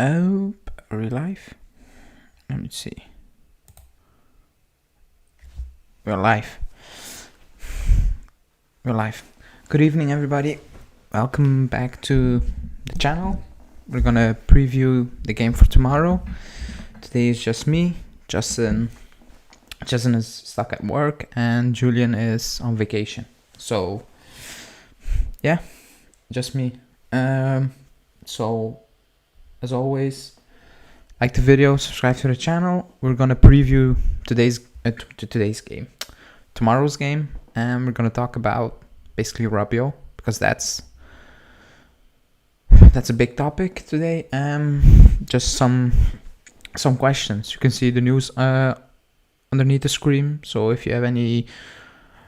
Oh, are we live? Let me see. We're live. We're live. Good evening, everybody. Welcome back to the channel. We're gonna preview the game for tomorrow. Today is just me. Justin is stuck at work, and Julian is on vacation. So, yeah, just me. So, as always, like the video, subscribe to the channel. We're gonna preview tomorrow's game, and we're gonna talk about basically Rabiot, because that's a big topic today. Just some questions. You can see the news underneath the screen. So if you have any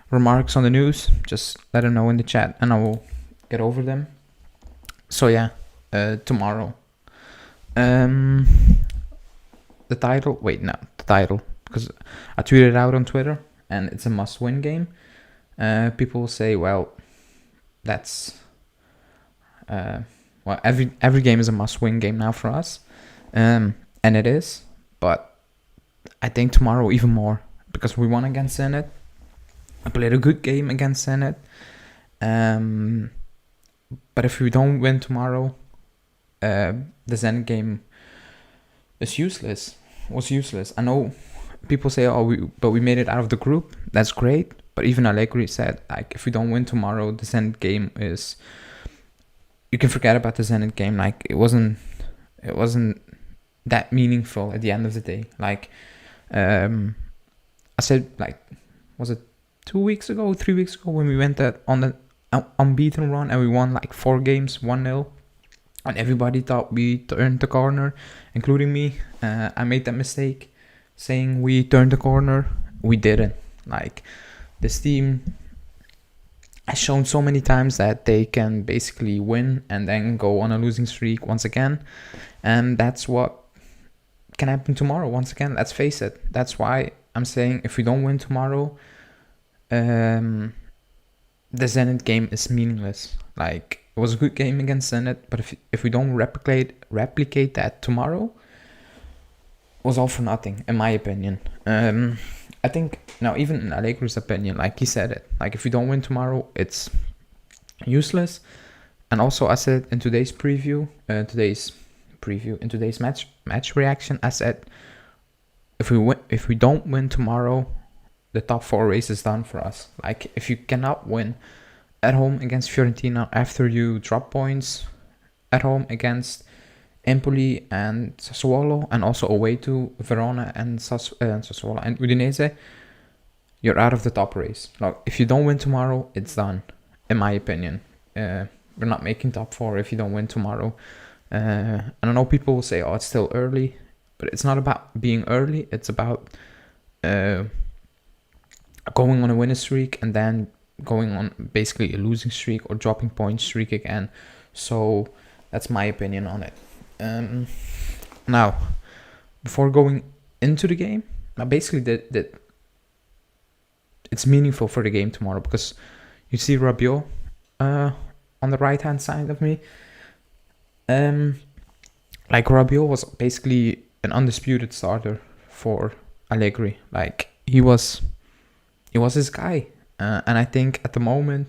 remarks on the news, just let them know in the chat, and I will get over them. So yeah, tomorrow. The title, because I tweeted it out on Twitter, and it's a must-win game. People will say, well, that's every game is a must-win game now for us, and it is. But I think tomorrow even more, because we won against Zenit. I played a good game against Zenit. But if we don't win tomorrow, the Zenit game was useless. I know people say, but we made it out of the group. That's great. But even Allegri said, like, if we don't win tomorrow, the Zenit game is... You can forget about the Zenit game. Like, it wasn't that meaningful at the end of the day. Like, I said, like, was it 3 weeks ago, when we went on the unbeaten run, and we won like 4 games, 1-0. And everybody thought we turned the corner, including me. I made that mistake, saying we turned the corner. We didn't. Like, this team has shown so many times that they can basically win and then go on a losing streak once again. And that's what can happen tomorrow once again. Let's face it. That's why I'm saying, if we don't win tomorrow, the Zenit game is meaningless. Like, it was a good game against Zenit, but if we don't replicate that tomorrow, it was all for nothing, in my opinion. I think, now, even in Allegri's opinion, like, he said it, like, if we don't win tomorrow, it's useless. And also, I said in today's match reaction, I said, if we don't win tomorrow, the top 4 race is done for us. Like, if you cannot win at home against Fiorentina after you drop points at home against Empoli and Sassuolo, and also away to Verona and Sassuolo and Udinese, you're out of the top race. Like, if you don't win tomorrow, it's done, in my opinion. We're not making top 4 if you don't win tomorrow. And I know people will say, oh, it's still early, but it's not about being early. It's about going on a winning streak and then going on basically a losing streak or dropping point streak again. So that's my opinion on it. Now, before going into the game, now basically that it's meaningful for the game tomorrow, because you see Rabiot on the right hand side of me. Like, Rabiot was basically an undisputed starter for Allegri. Like, he was his guy. And I think at the moment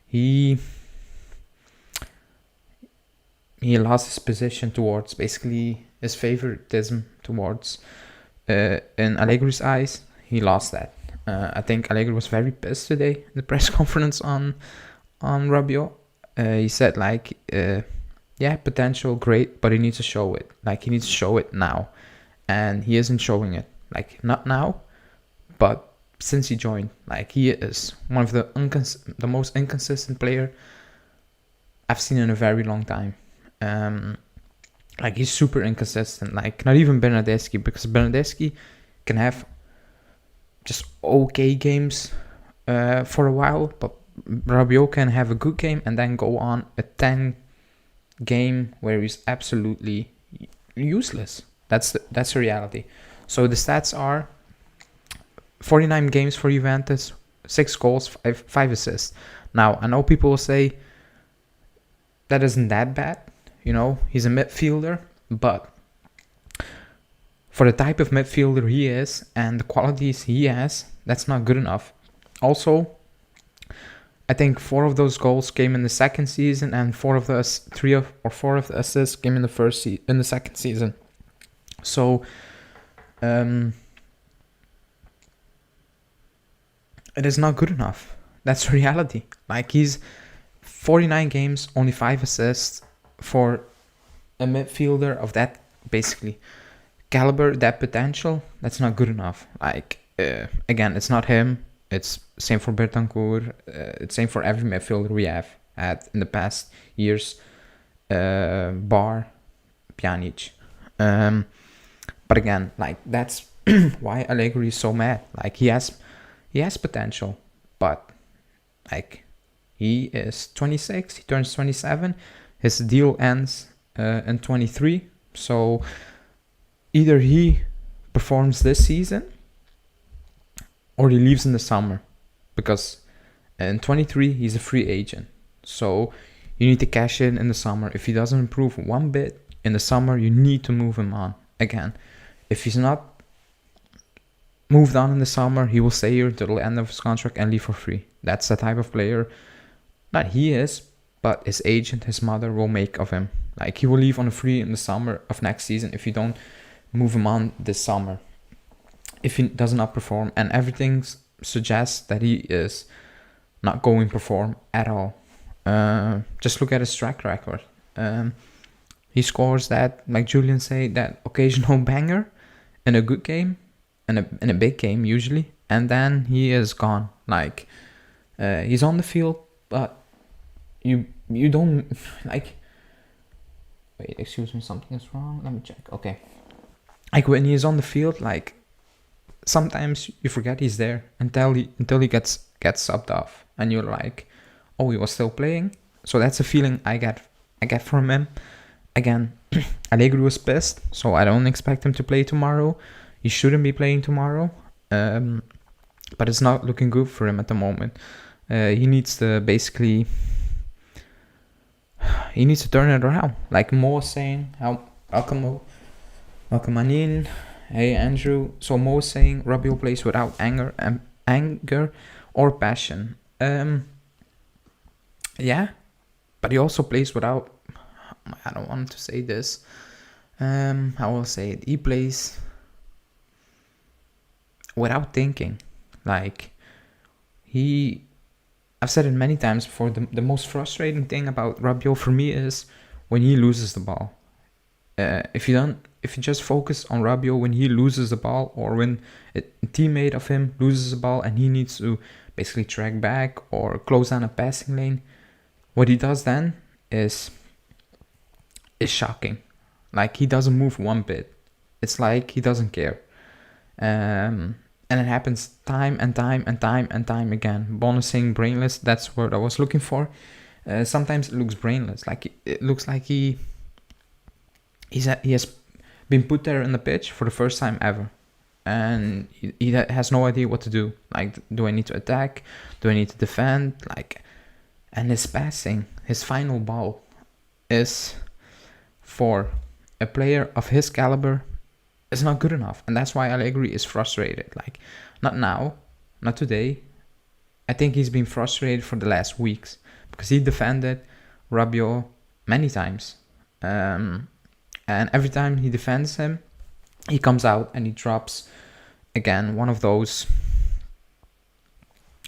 he lost his position towards basically his favoritism towards in Allegri's eyes. He lost that. I think Allegri was very pissed today in the press conference on Rabiot. He said, like, yeah, potential, great, but he needs to show it. Like, he needs to show it now, and he isn't showing it. Like, not now, but since he joined. Like, he is one of the most inconsistent player I've seen in a very long time. Like, he's super inconsistent. Like, not even Bernardeschi, because Bernardeschi can have just okay games for a while, but Rabiot can have a good game and then go on a 10 game where he's absolutely useless. That's the reality. So the stats are 49 games for Juventus, 6 goals, 5 assists. Now, I know people will say that isn't that bad. You know, he's a midfielder. But for the type of midfielder he is and the qualities he has, that's not good enough. Also, I think 4 of those goals came in the second season, and 4 of the assists came in the second season. So, it is not good enough. That's reality. Like, he's 49 games, only 5 assists for a midfielder of that basically caliber, that potential. That's not good enough. Like, again, it's not him. It's same for Bertancourt. It's same for every midfielder we have had in the past years, bar Pjanic. But again, like, that's why Allegri is so mad. Like, he has potential, but like, he is 26. He turns 27. His deal ends in 23. So either he performs this season, or he leaves in the summer, because in 23 he's a free agent. So you need to cash in the summer. If he doesn't improve one bit in the summer, you need to move him on. Again, if he's not moved on in the summer, he will stay here until the end of his contract and leave for free. That's the type of player not he is, but his agent, his mother, will make of him. Like, he will leave on a free in the summer of next season if you don't move him on this summer, if he does not perform. And everything suggests that he is not going to perform at all. Just look at his track record. He scores that, like Julian said, that occasional banger in a good game, in a big game usually, and then he is gone. Like, he's on the field, but you don't, like, wait, excuse me, something is wrong, let me check. Okay, like, when he's on the field, like, sometimes you forget he's there until he gets subbed off, and you're like, oh, he was still playing. So that's a feeling I get from him. Again, Allegri was pissed, so I don't expect him to play tomorrow. He shouldn't be playing tomorrow, but it's not looking good for him at the moment. He needs to basically, turn it around. Like Mo was saying, welcome in. Hey Andrew. So Mo was saying Rabiot plays without anger or passion. Yeah, but he also plays without, I don't want to say this. I will say it. He plays without thinking. Like, I've said it many times before, the most frustrating thing about Rabiot for me is when he loses the ball. If you just focus on Rabiot when he loses the ball, or when a teammate of him loses the ball and he needs to basically track back or close down a passing lane, what he does then is shocking. Like, he doesn't move one bit. It's like he doesn't care. And it happens time and time again. Bonus saying brainless, that's what I was looking for. Sometimes it looks brainless. Like, it looks like he has been put there on the pitch for the first time ever, and he has no idea what to do. Like, do I need to attack? Do I need to defend? Like, and his passing, his final ball, is, for a player of his caliber, is not good enough. And that's why Allegri is frustrated. Like, not now, not today. I think he's been frustrated for the last weeks, because he defended Rabiot many times. And every time he defends him, he comes out and he drops, again, one of those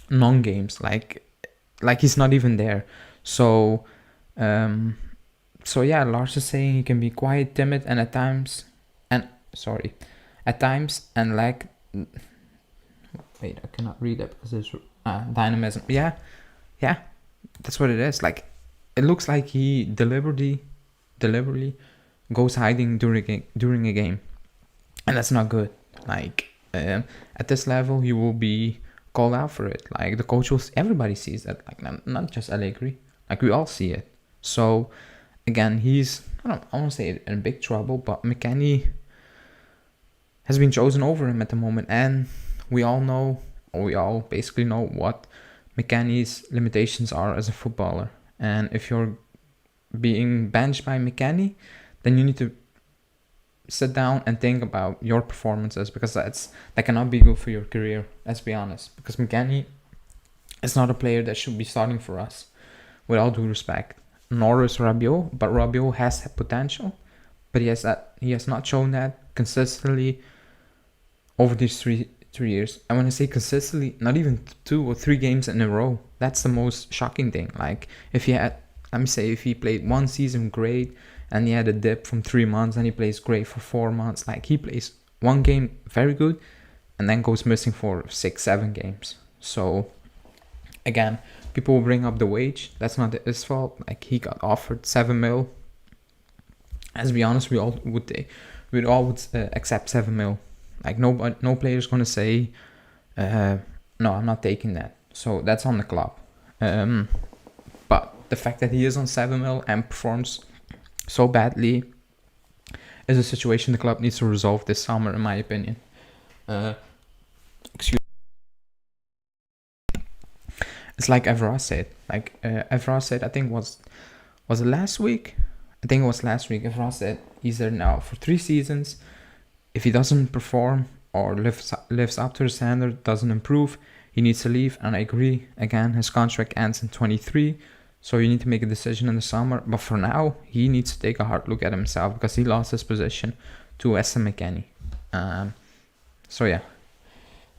non-games. Like he's not even there. So yeah, Lars is saying he can be quite timid and at times lack. Wait, I cannot read it because it's dynamism. Yeah, that's what it is. Like, it looks like he deliberately goes hiding during a game, and that's not good. Like, at this level, you will be called out for it. Like, the coach everybody sees that. Like, not just Allegri. Like, we all see it. So again, he's, I won't say in big trouble, but McKennie has been chosen over him at the moment, and we all basically know what McKennie's limitations are as a footballer. And if you're being benched by McKennie, then you need to sit down and think about your performances, because that cannot be good for your career. Let's be honest, because McKennie is not a player that should be starting for us, with all due respect. Nor is Rabiot, but Rabiot has potential, but he has not shown that consistently over these three years. And when I say consistently, not even 2 or 3 games in a row. That's the most shocking thing. Like, if he played one season great, and he had a dip from 3 months, and he plays great for 4 months. Like, he plays one game very good, and then goes missing for 6-7 games. So again, people will bring up the wage. That's not his fault. Like, he got offered 7 mil. As be honest, we all would accept 7 mil. Like, no player's gonna say, no, I'm not taking that. So that's on the club. But the fact that he is on 7 mil and performs so badly is a situation the club needs to resolve this summer, in my opinion. It's like Evra said. Evra said, I think was it last week? I think it was last week. Evra said he's there now for 3 seasons. If he doesn't perform or lives up to the standard, doesn't improve, he needs to leave. And I agree. Again, his contract ends in 23, so you need to make a decision in the summer. But for now, he needs to take a hard look at himself, because he lost his position to Weston McKennie. So yeah,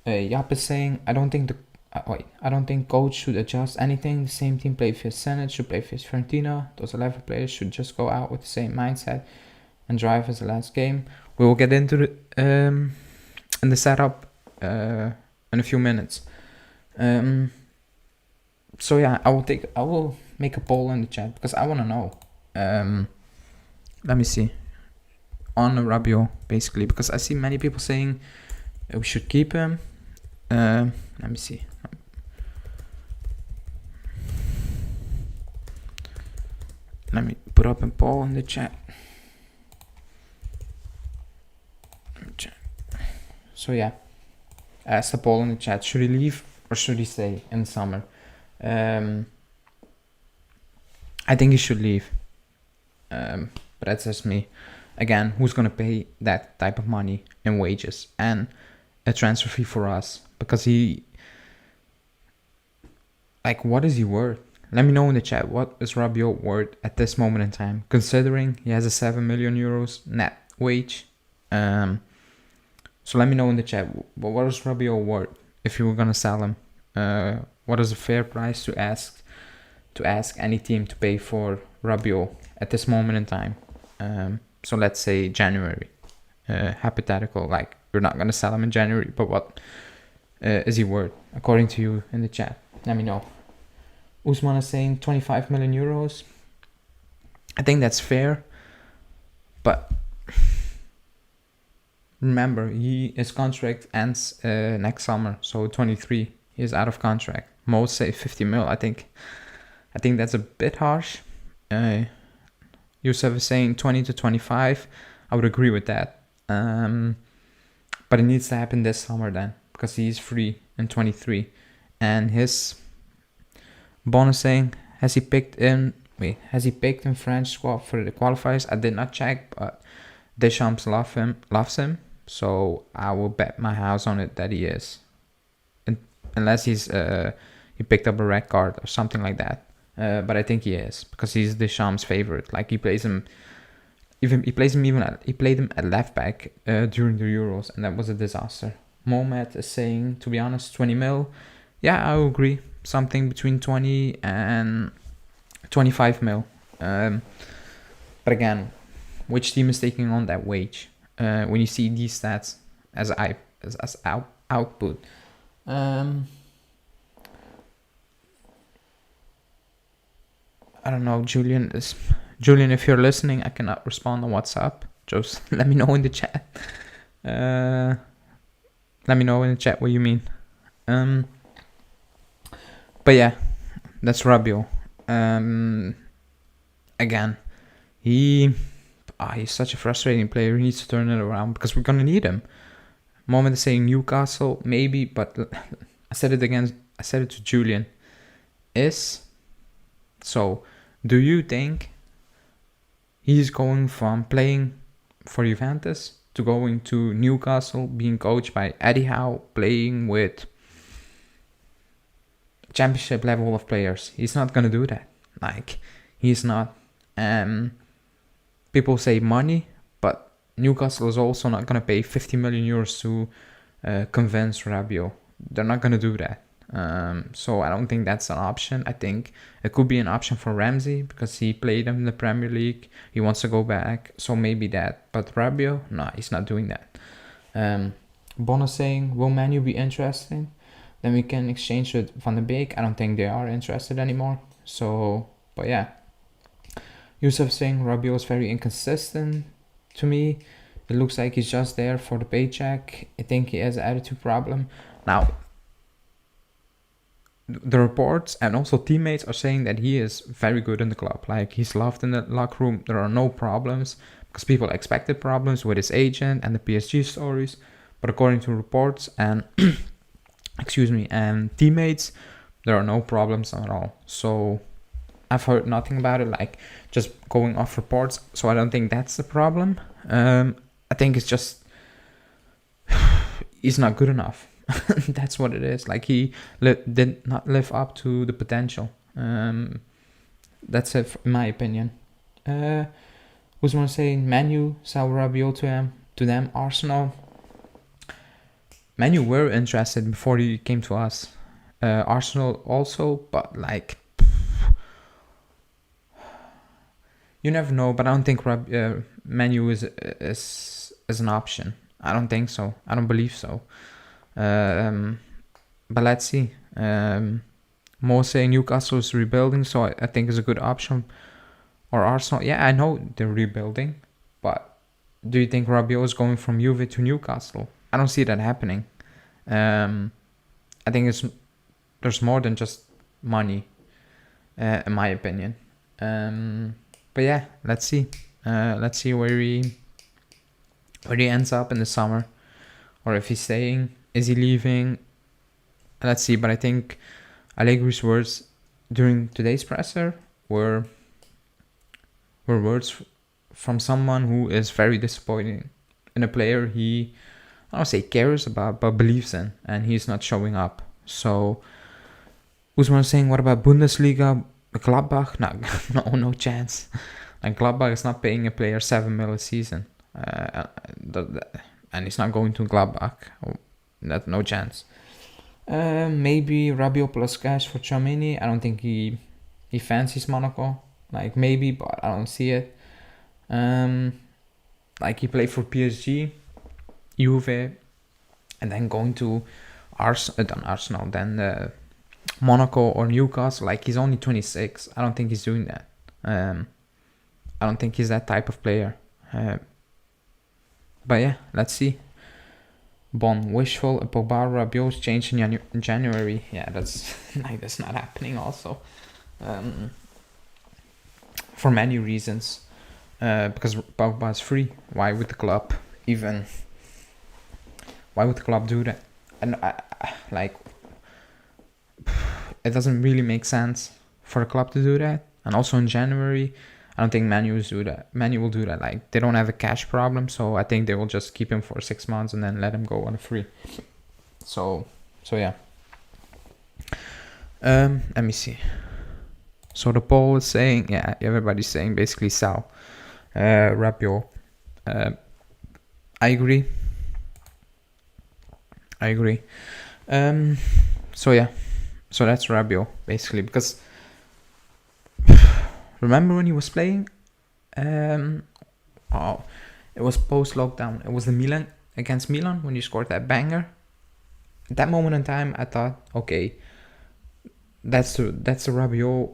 Jaap is saying, I don't think coach should adjust anything. The same team played for Senate should play for Fiorentina. Those 11 players should just go out with the same mindset and drive as the last game. We will get into in the setup in a few minutes. So yeah, I will make a poll in the chat, because I want to know. Let me see. On Rabiot, basically, because I see many people saying we should keep him. Let me see. Let me put up a poll in the chat. So yeah, ask the poll in the chat. Should he leave or should he stay in the summer? I think he should leave. But that's just me. Again, who's going to pay that type of money in wages and a transfer fee for us? Because what is he worth? Let me know in the chat, what is Rabiot worth at this moment in time, considering he has a 7 million euros net wage. So let me know in the chat, what is Rabiot worth if you were gonna sell him? What is a fair price to ask any team to pay for Rabiot at this moment in time? So let's say January, hypothetical, like you're not gonna sell him in January, but what is he worth according to you in the chat? Let me know. Usman is saying 25 million euros. I think that's fair, but remember, his contract ends next summer, so 23. He is out of contract. Most say 50 mil. I think that's a bit harsh. Yusuf is saying 20 to 25. I would agree with that. But it needs to happen this summer then, because he's free in 23. And his bonus saying, has he picked in French squad for the qualifiers? I did not check, but Deschamps loves him. So I will bet my house on it that he is, unless he picked up a red card or something like that. But I think he is, because he's Deschamps' favorite. Like, he played him at left back during the Euros, and that was a disaster. Mohamed is saying, to be honest, 20 mil. Yeah, I agree. Something between 20 and 25 mil. But again, which team is taking on that wage? When you see these stats as output. I don't know, Julian, if you're listening, I cannot respond on WhatsApp. Just let me know in the chat. Let me know in the chat what you mean. But yeah, that's Rabiot. Again, he's such a frustrating player. He needs to turn it around, because we're gonna need him. Moment is saying Newcastle, maybe, but I said it to Julian. So, do you think he's going from playing for Juventus to going to Newcastle, being coached by Eddie Howe, playing with championship level of players. He's not gonna do that. Like, he's not. People say money, but Newcastle is also not gonna pay 50 million euros to convince Rabiot. They're not gonna do that. So I don't think that's an option. I think it could be an option for Ramsey because he played him in the Premier League. He wants to go back, so maybe that. But Rabiot, no, he's not doing that. Bono saying, will Manu be interesting? Then we can exchange with Van de Beek. I don't think they are interested anymore. So, but yeah. Yusuf saying Rabiot is very inconsistent to me. It looks like he's just there for the paycheck. I think he has an attitude problem. Now, the reports and also teammates are saying that he is very good in the club. Like, he's loved in the locker room. There are no problems because people expected problems with his agent and the PSG stories. But according to reports and and teammates, there are no problems at all. So I've heard nothing about it, like just going off reports. So I don't think that's the problem. I think it's just he's not good enough. That's what it is. Like, he did not live up to the potential. That's it, in my opinion. Who's one saying Manu sell Rabiot to them? Arsenal. Manu were interested before he came to us. Arsenal also, but like, you never know. But I don't think Manu is an option. I don't think so. I don't believe so. But let's see. Mo saying Newcastle is rebuilding, so I think it's a good option. Or Arsenal. Yeah, I know they're rebuilding, but do you think Rabiot is going from Juve to Newcastle? I don't see that happening. I think there's more than just money, in my opinion. But yeah, let's see. Let's see where he ends up in the summer, or if he's staying. Is he leaving? Let's see. But I think Allegri's words during today's presser were words from someone who is very disappointing in a player he, I don't say cares about, but believes in, and he's not showing up. So Usman saying, what about Bundesliga? Gladbach? No chance. Like, Gladbach is not paying a player 7 million a season, and he's not going to Gladbach. That's no chance. Maybe Rabiot plus cash for Tchouaméni. I don't think he fancies Monaco. Like, maybe, but I don't see it. Like, he played for PSG, Juve, and then going to Arsenal, then Monaco or Newcastle. Like, he's only 26. I don't think he's doing that. I don't think he's that type of player. But yeah, let's see. Bon, wishful, Pogba, Rabiot change in January. Yeah, that's not happening also. For many reasons. Because Pogba is free. Why would the club do that? And it doesn't really make sense for the club to do that. And also in January, I don't think Manu will do that. Like, they don't have a cash problem, so I think they will just keep him for 6 months and then let him go on a free. So yeah. Let me see. So the poll is saying, yeah, everybody's saying basically sell Rabiot. I agree. So yeah. So that's Rabiot, basically, because remember when he was playing? It was post-lockdown. It was the Milan against Milan when you scored that banger. At that moment in time, I thought, okay, that's the Rabiot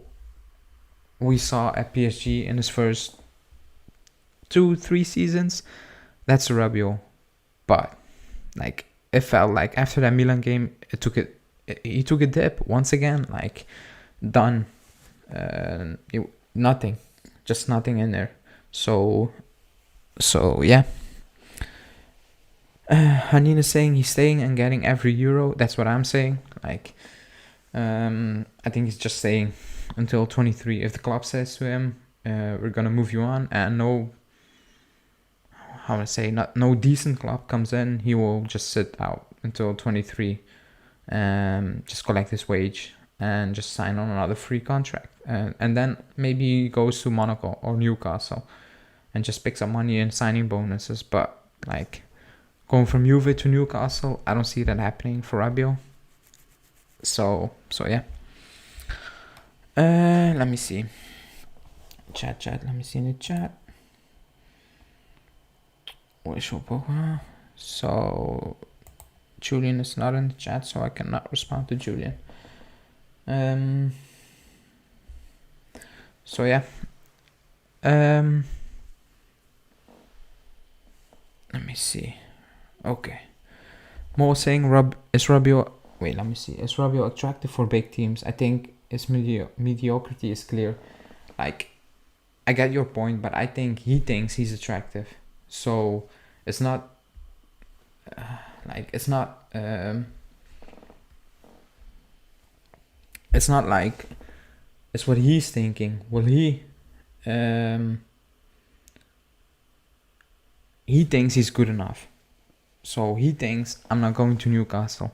we saw at PSG in his first 2-3 seasons. That's the Rabiot. But like, it felt like after that Milan game, he took a dip once again. Like, done. Nothing, just nothing in there. So yeah. Hanina saying he's staying and getting every euro. That's what I'm saying. Like, I think he's just staying until 23. If the club says to him, we're gonna move you on, and no, how to say, no decent club comes in, he will just sit out until 23, just collect his wage and just sign on another free contract, and then maybe he goes to Monaco or Newcastle and just picks up money in signing bonuses. But like going from Juve to Newcastle, I don't see that happening for Rabiot. So yeah. Let me see. Chat. Let me see in the chat. So Julian is not in the chat, so I cannot respond to Julian. So yeah. Let me see. Okay. Mo saying is Rabiot attractive for big teams? I think his mediocrity is clear. Like, I get your point, but I think he thinks he's attractive. So it's not it's not like it's what he's thinking. Well, he thinks he's good enough. So he thinks, I'm not going to Newcastle.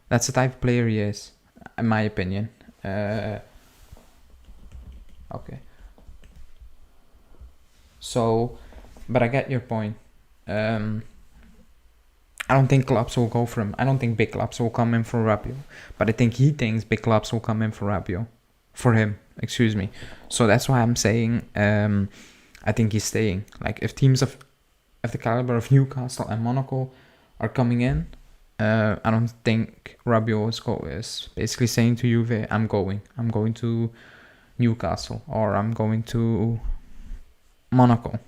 That's the type of player he is, in my opinion. Okay. So, but I get your point. I don't think clubs will go for him. I don't think big clubs will come in for Rabiot. But I think he thinks big clubs will come in for Rabiot. For him, excuse me. So that's why I'm saying I think he's staying. Like, if teams of the caliber of Newcastle and Monaco are coming in, I don't think Rabiot is basically saying to Juve, I'm going to Newcastle, or I'm going to Monaco.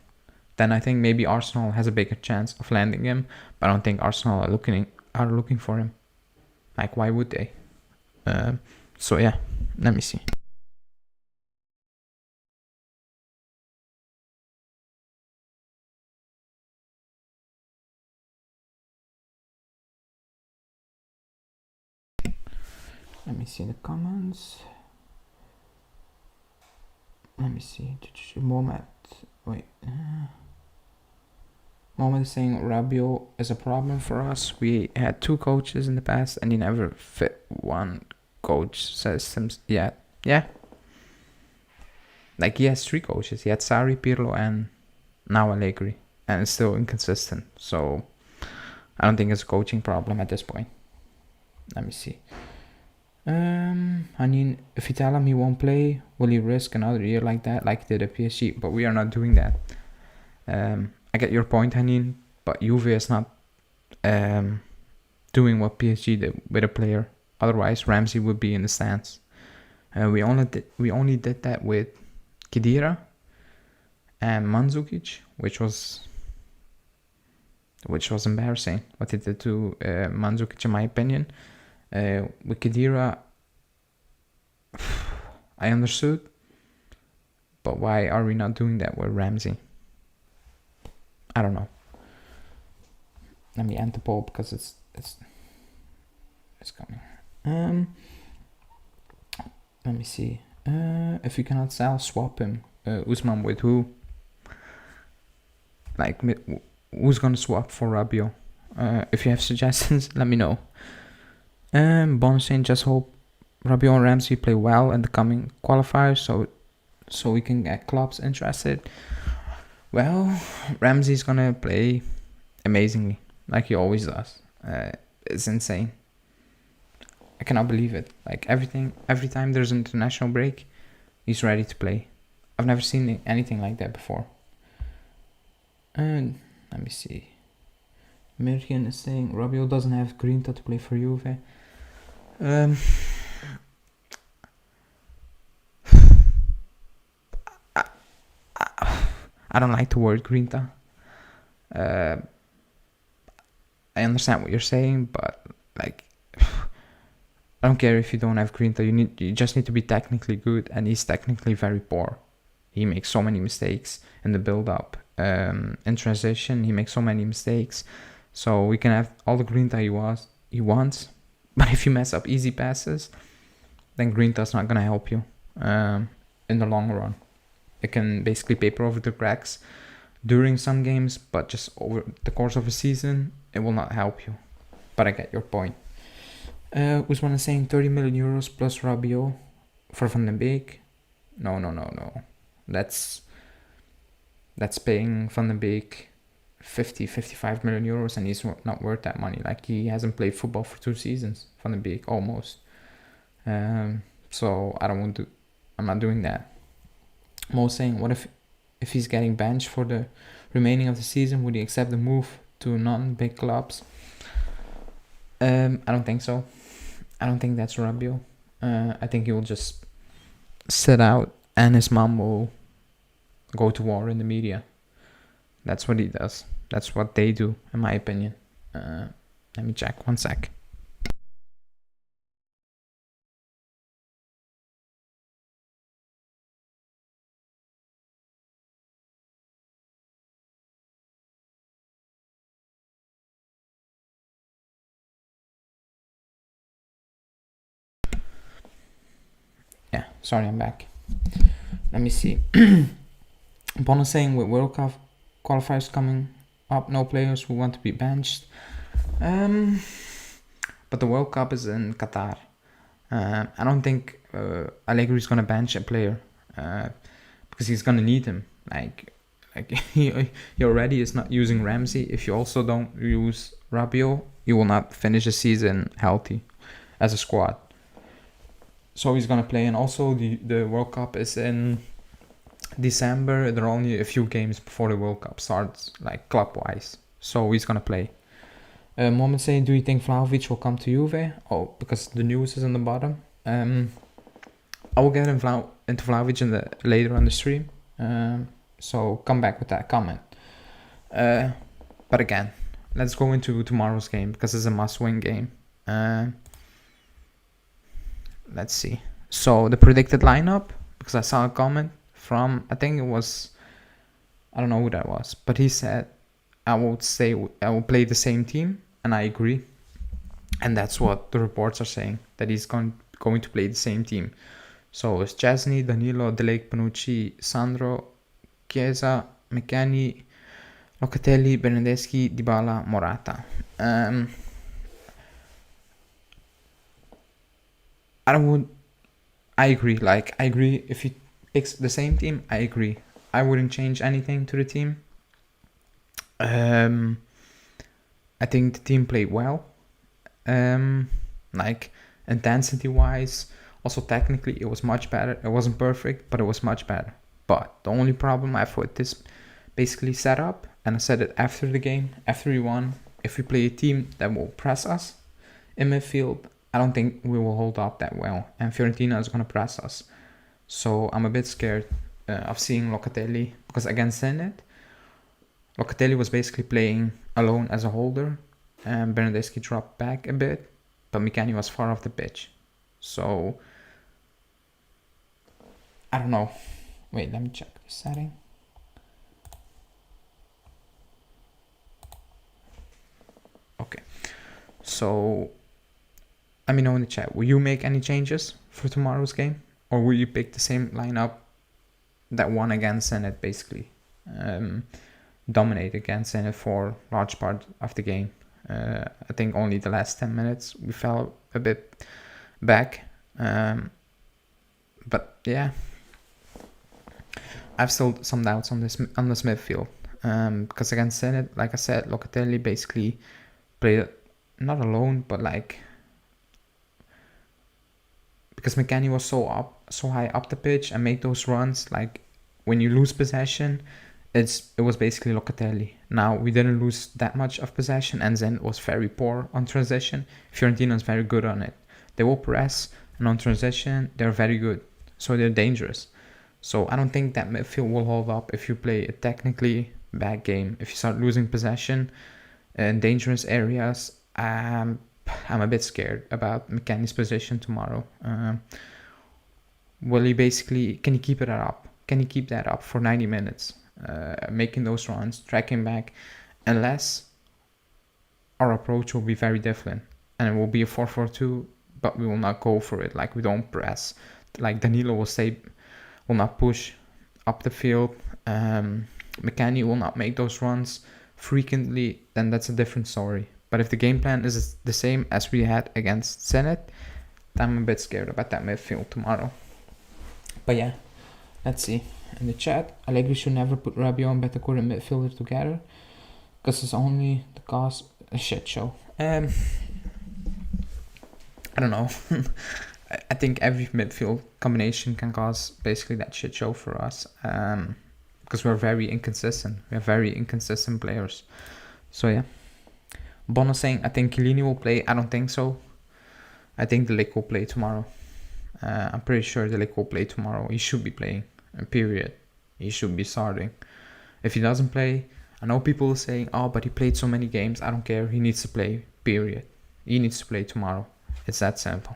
Then I think maybe Arsenal has a bigger chance of landing him, but I don't think Arsenal are looking for him. Like, why would they? So yeah, let me see. Let me see the comments. Let me see. Mohamed is saying Rabiot is a problem for us. We had 2 coaches in the past and he never fit one coach systems yet. Yeah. Like, he has 3 coaches. He had Sarri, Pirlo, and now Allegri. And it's still inconsistent. So I don't think it's a coaching problem at this point. Let me see. I mean, if you tell him he won't play, will he risk another year like that, like he did at PSG? But we are not doing that. I get your point, Hanin, but Juve is not doing what PSG did with a player. Otherwise, Ramsey would be in the stands. We only did that with Khedira and Mandzukic, which was embarrassing what they did to Mandzukic, in my opinion. With Khedira, I understood, but why are we not doing that with Ramsey? I don't know. Let me end the poll because it's coming. Let me see. If you cannot sell, swap him. Usman with who? Like, who's gonna swap for Rabiot? If you have suggestions, let me know. Bonsin, just hope Rabiot and Ramsey play well in the coming qualifiers, so we can get clubs interested. Well, Ramsey's gonna play amazingly, like he always does. It's insane. I cannot believe it. Like, every time there's an international break, he's ready to play. I've never seen anything like that before. And let me see. Mirkin is saying Rabiot doesn't have Grinta to play for Juve. I don't like the word Grinta. I understand what you're saying, but like, I don't care if you don't have Grinta. You just need to be technically good, and he's technically very poor. He makes so many mistakes in the build-up. In transition, he makes so many mistakes. So we can have all the Grinta he wants, but if you mess up easy passes, then Grinta's not gonna help you in the long run. It can basically paper over the cracks during some games, but just over the course of a season, it will not help you. But I get your point. Usman is saying 30 million euros plus Rabiot for Van den Beek. No. That's paying Van den Beek 55 million euros, and he's not worth that money. Like, he hasn't played football for 2 seasons, Van den Beek, almost. So I'm not doing that. Mo saying, what if he's getting benched for the remaining of the season? Would he accept the move to non-big clubs? I don't think so. I don't think that's Rabiot. I think he will just sit out, and his mom will go to war in the media. That's what he does. That's what they do, in my opinion. Let me check. 1 sec. Yeah, sorry, I'm back. Let me see. Bono saying, with World Cup qualifiers coming up, no players who want to be benched. But the World Cup is in Qatar. I don't think Allegri is gonna bench a player because he's gonna need him. Like he already is not using Ramsey. If you also don't use Rabiot, you will not finish the season healthy as a squad. So he's gonna play, and also the World Cup is in December. There are only a few games before the World Cup starts, like club-wise. So he's gonna play. Moment saying, do you think Vlahovic will come to Juve? Oh, because the news is on the bottom. I will get into Vlahovic later on the stream. So come back with that comment. But again, let's go into tomorrow's game because it's a must-win game. Let's see. So the predicted lineup, because I saw a comment from, I think it was, I don't know who that was, but he said, I will play the same team, and I agree. And that's what the reports are saying, that he's going to play the same team. So it's Chesney, Danilo, Delek, Panucci, Sandro, Chiesa, McKennie, Locatelli, Bernardeschi, Dybala, Morata. I agree. Like, I agree. If he picks the same team, I agree. I wouldn't change anything to the team. I think the team played well. Like, intensity-wise, also technically, it was much better. It wasn't perfect, but it was much better. But the only problem I have with this basically setup, and I said it after the game, after we won, if we play a team that will press us in midfield, I don't think we will hold up that well, and Fiorentina is going to press us. So I'm a bit scared of seeing Locatelli, because against Zenit, Locatelli was basically playing alone as a holder, and Bernardeschi dropped back a bit, but McKennie was far off the pitch. So I don't know. Wait, let me check the setting. Okay, so let me know in the chat. Will you make any changes for tomorrow's game? Or will you pick the same lineup that won against Zenit, basically? Dominate against Zenit for large part of the game. I think only the last 10 minutes we fell a bit back. But yeah, I have still some doubts on this midfield. Because against Zenit, like I said, Locatelli basically played not alone, but like, because McKennie was so high up the pitch and made those runs, like when you lose possession, it was basically Locatelli. Now we didn't lose that much of possession, and Zenit was very poor on transition. Fiorentina is very good on it. They will press, and on transition they're very good, so they're dangerous. So I don't think that midfield will hold up if you play a technically bad game. If you start losing possession in dangerous areas, I'm a bit scared about McKennie's position tomorrow. Can he keep it up? Can he keep that up for 90 minutes? Making those runs, tracking back, unless our approach will be very different, and it will be a 4-4-2, but we will not go for it. Like, we don't press. Like, Danilo will not push up the field. McKennie will not make those runs frequently, then that's a different story. But if the game plan is the same as we had against Zenit, I'm a bit scared about that midfield tomorrow. But yeah, let's see. In the chat, Allegri should never put Rabiot and Bentancur and midfielder together, because it's only the cause a shit show. I don't know. I think every midfield combination can cause basically that shit show for us. Because we're very inconsistent. We have very inconsistent players. So yeah. Bono saying, I think Chiellini will play. I don't think so. I think De Ligt will play tomorrow. I'm pretty sure De Ligt will play tomorrow. He should be playing. Period. He should be starting. If he doesn't play, I know people are saying, oh, but he played so many games. I don't care. He needs to play. Period. He needs to play tomorrow. It's that simple.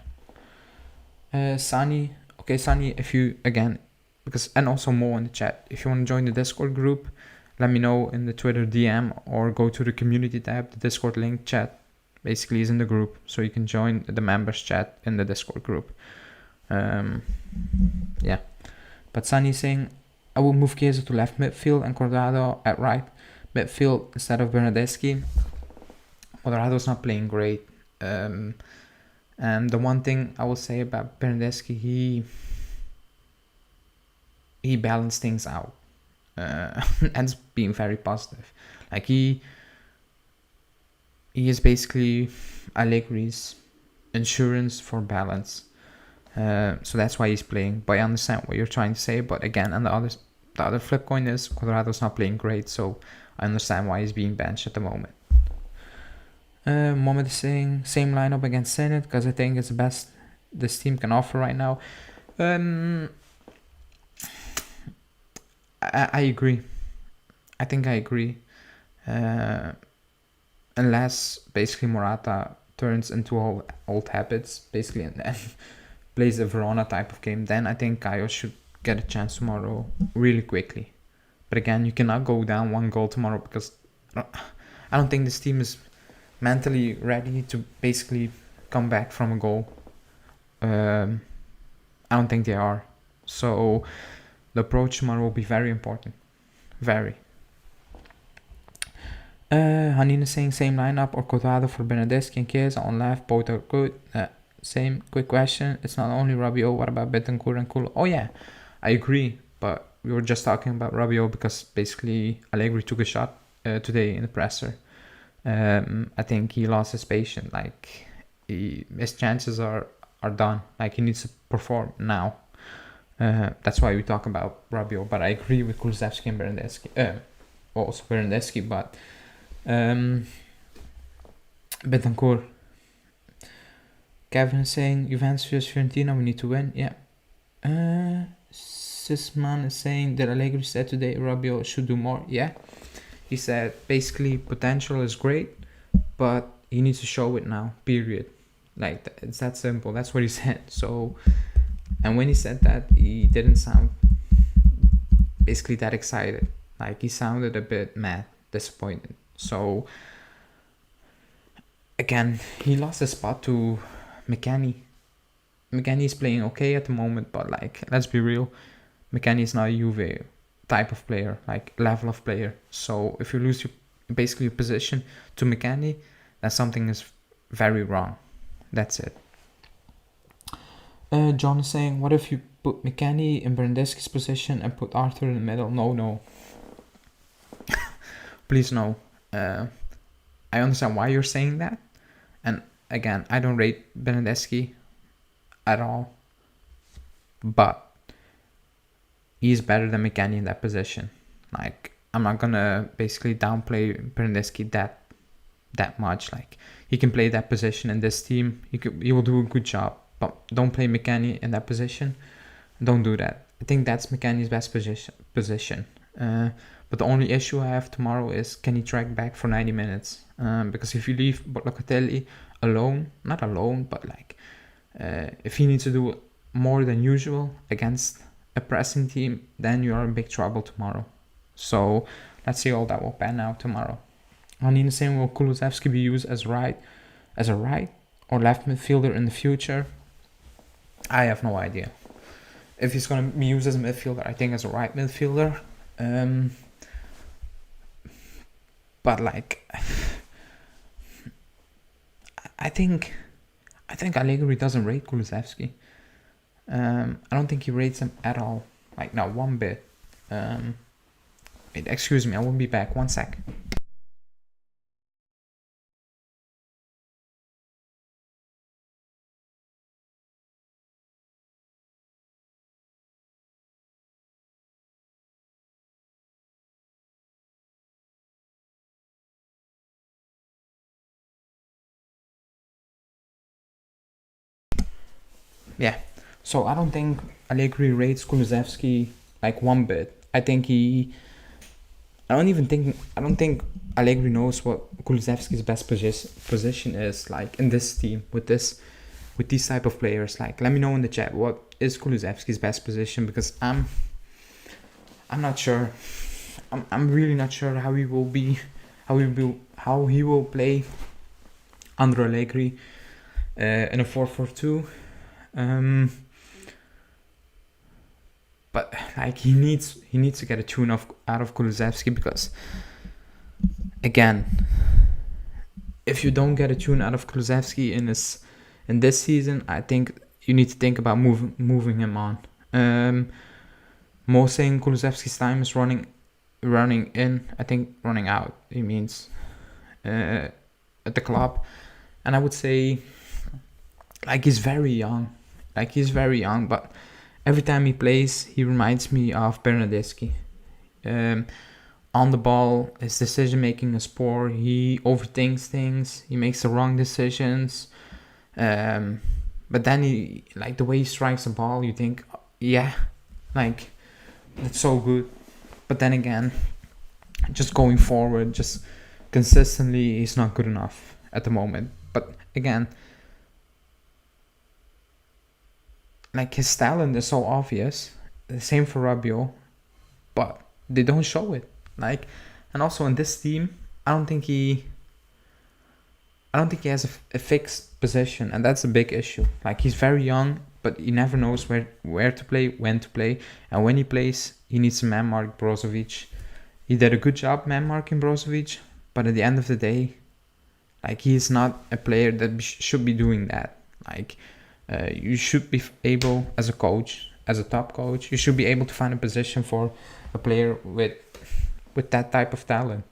Sani. Okay, Sani, if you, again, because, and also Mo in the chat, if you want to join the Discord group, let me know in the Twitter DM or go to the community tab. The Discord link chat basically is in the group, so you can join the members chat in the Discord group. Yeah, but Sunny saying, I will move Chiesa to left midfield and Cuadrado at right midfield instead of Bernardeschi. Cuadrado's not playing great. And the one thing I will say about Bernardeschi, he balanced things out. And being very positive. Like he is basically Allegri's insurance for balance. So that's why he's playing. But I understand what you're trying to say. But again, and the other flip coin is Cuadrado's not playing great, so I understand why he's being benched at the moment. Mohamed is saying same lineup against Zenit because I think it's the best this team can offer right now. I agree. I think I agree. Unless basically Morata turns into old habits, basically, and plays a Verona type of game, then I think Caio should get a chance tomorrow really quickly. But again, you cannot go down 1 goal tomorrow because I don't think this team is mentally ready to basically come back from a goal. I don't think they are. So the approach tomorrow will be very important. Very. Hanine is saying same lineup or Cuadrado for Bernardeschi and Chiesa on left, both are good. Same quick question. It's not only Rabiot, what about Bentancur and Kulu? Oh yeah, I agree. But we were just talking about Rabiot because basically Allegri took a shot today in the presser. I think he lost his patience. Like his chances are done. Like he needs to perform now. That's why we talk about Rabiot. But I agree with Kulusevski and Bernardeschi. Also Bernardeschi, but Bentancur. Kevin is saying Juventus vs Fiorentina, we need to win. Yeah. Sisman is saying that Allegri said today Rabiot should do more. Yeah. He said basically potential is great, but he needs to show it now. Period. Like it's that simple. That's what he said. So, and when he said that, he didn't sound basically that excited. Like he sounded a bit mad, disappointed. So again, he lost his spot to McKennie. McKennie is playing okay at the moment, but like let's be real, McKennie is not a Juve type of player, like level of player. So if you lose your position to McKennie, then something is very wrong. That's it. John is saying, what if you put McKennie in Bernardeschi's position and put Arthur in the middle? No. Please no. I understand why you're saying that. And again, I don't rate Bernardeschi at all. But he's better than McKennie in that position. Like, I'm not gonna basically downplay Bernardeschi that much. Like, he can play that position in this team. He will do a good job. But don't play McKennie in that position. Don't do that. I think that's McKennie's best position. But the only issue I have tomorrow is, can he track back for 90 minutes? Because if you leave Locatelli alone, not alone, but like, if he needs to do more than usual against a pressing team, then you are in big trouble tomorrow. So let's see how that will pan out tomorrow. Anina saying, will Kulusevski be used as a right or left midfielder in the future? I have no idea. If he's going to be used as a midfielder, I think as a right midfielder. But like, I think Allegri doesn't rate Kulusevski. I don't think he rates him at all. Like, not one bit. Wait, excuse me, I will be back. 1 sec. Yeah. So I don't think Allegri rates Kulusevski like one bit. I don't think Allegri knows what Kulusevski's best position is, like in this team with these type of players. Like, let me know in the chat what is Kulusevski's best position, because I'm not sure. I'm really not sure how he will play under Allegri in a 4-4-2. But like, he needs to get a tune out of Kulusevski, because again, if you don't get a tune out of Kulusevski in this season, I think you need to think about moving him on. Mo saying Kulusevski's time is running in. I think running out, he means at the club. And I would say, like, he's very young, but every time he plays, he reminds me of Bernardeschi. On the ball, his decision making is poor. He overthinks things. He makes the wrong decisions. But then he, like, the way he strikes the ball, you think, yeah, like, that's so good. But then again, just going forward, just consistently, he's not good enough at the moment. But again, like, his talent is so obvious. The same for Rabiot, but they don't show it. Like, and also in this team, I don't think he has a fixed position, and that's a big issue. Like, he's very young, but he never knows where to play, when to play, and when he plays, he needs to man mark Brozovic. He did a good job man marking Brozovic, but at the end of the day, like, he's not a player that should be doing that. Like, you should be able, as a coach, as a top coach, you should be able to find a position for a player with that type of talent.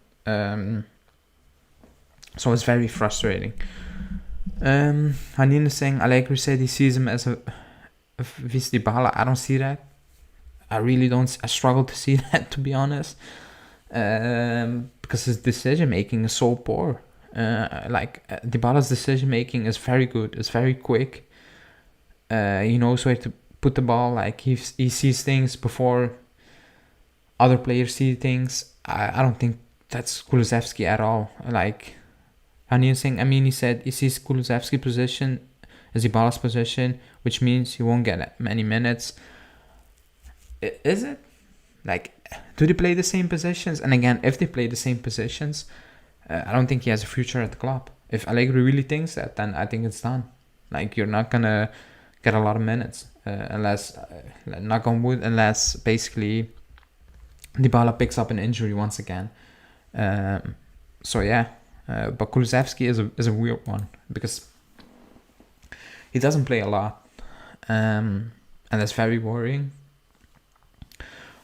So it's very frustrating. Hanin is saying Allegri said he sees him as a Vice Dybala. I don't see that. I really don't. I struggle to see that, to be honest, because his decision making is so poor. Dybala's decision making is very good. It's very quick. He knows where to put the ball. Like, he sees things before other players see things. I don't think that's Kulusevski at all. Like, Hanin saying, he said he sees Kulusevski's position as Dybala's position, which means he won't get many minutes. Is it? Like, do they play the same positions? And again, if they play the same positions, I don't think he has a future at the club. If Allegri really thinks that, then I think it's done. Like, you're not gonna get a lot of minutes unless, knock on wood, unless basically Dybala picks up an injury once again. So yeah, but Kulusevski is a weird one, because he doesn't play a lot, and that's very worrying.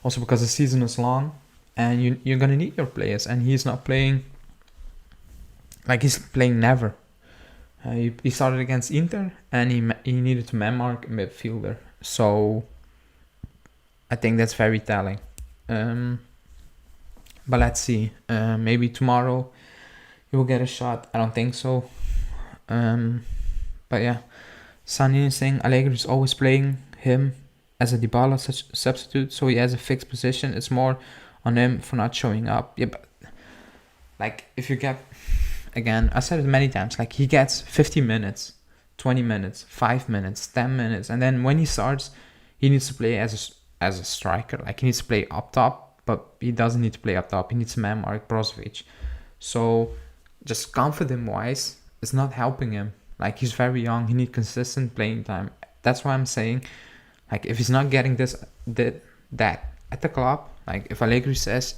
Also because the season is long, and you're gonna need your players, and he's not playing. Like, he's playing never. He started against Inter, and he needed to man mark a midfielder. So I think that's very telling. But let's see. Maybe tomorrow he will get a shot. I don't think so. But yeah, Sanin is saying Allegri is always playing him as a Dybala substitute, so he has a fixed position. It's more on him for not showing up. Yeah, but like, if you get, again, I said it many times, like, he gets 50 minutes, 20 minutes, 5 minutes, 10 minutes, and then when he starts, he needs to play as a striker. Like, he needs to play up top, but he doesn't need to play up top. He needs to man mark Brozovic. So just confidence-wise, it's not helping him. Like, he's very young. He needs consistent playing time. That's why I'm saying, like, if he's not getting that at the club, like, if Allegri says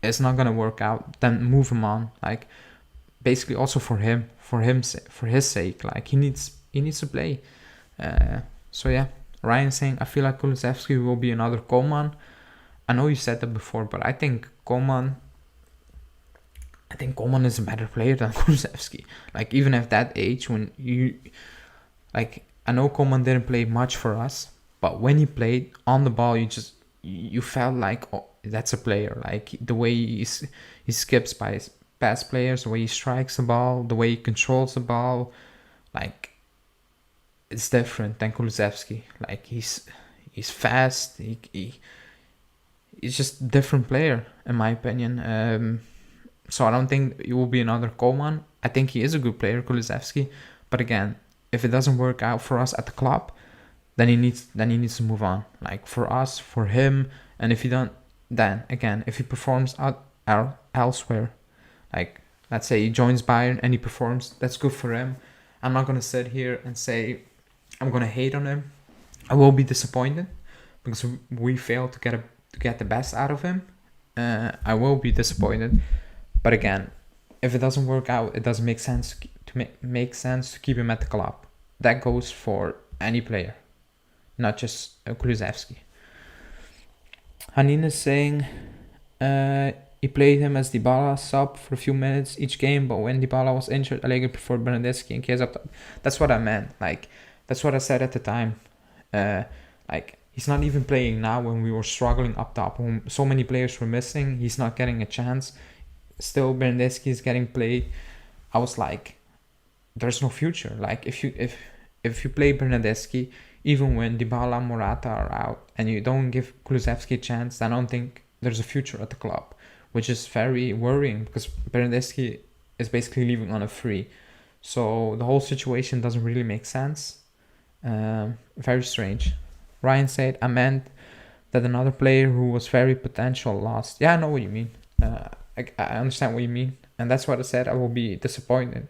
it's not gonna work out, then move him on. Like basically also for his sake. Like he needs to play. So yeah, Ryan saying I feel like Kulusevski will be another Coman. I know you said that before, but I think Coman is a better player than Kulusevski. Like even at that age, when I know Coman didn't play much for us, but when he played on the ball, you felt like, oh, that's a player. Like the way he skips by past players, the way he strikes the ball, the way he controls the ball, like it's different than Kulusevski. Like he's fast. He's just a different player in my opinion. So I don't think it will be another Coman. I think he is a good player, Kulusevski, but again, if it doesn't work out for us at the club, then he needs to move on. Like for us, for him, and if he don't, then again, if he performs elsewhere, like let's say he joins Bayern and he performs, that's good for him. I'm not gonna sit here and say I'm gonna hate on him. I will be disappointed because we failed to get the best out of him. I will be disappointed, but again, if it doesn't work out, it doesn't make sense to keep him at the club. That goes for any player, not just Kulusevski. Hanin is saying he played him as Dybala sub for a few minutes each game, but when Dybala was injured, Allegri preferred Bernardeschi and Chiesa. That's what I meant. Like that's what I said at the time. Like he's not even playing now when we were struggling up top. When so many players were missing, he's not getting a chance. Still, Bernardeschi is getting played. I was like, there's no future. Like if you play Bernardeschi, even when Dybala, Morata are out, and you don't give Kulusevski a chance, I don't think there's a future at the club, which is very worrying because Bernardeschi is basically leaving on a free. So the whole situation doesn't really make sense. Very strange. Ryan said, I meant that another player who was very potential lost. Yeah, I know what you mean. I understand what you mean. And that's what I said. I will be disappointed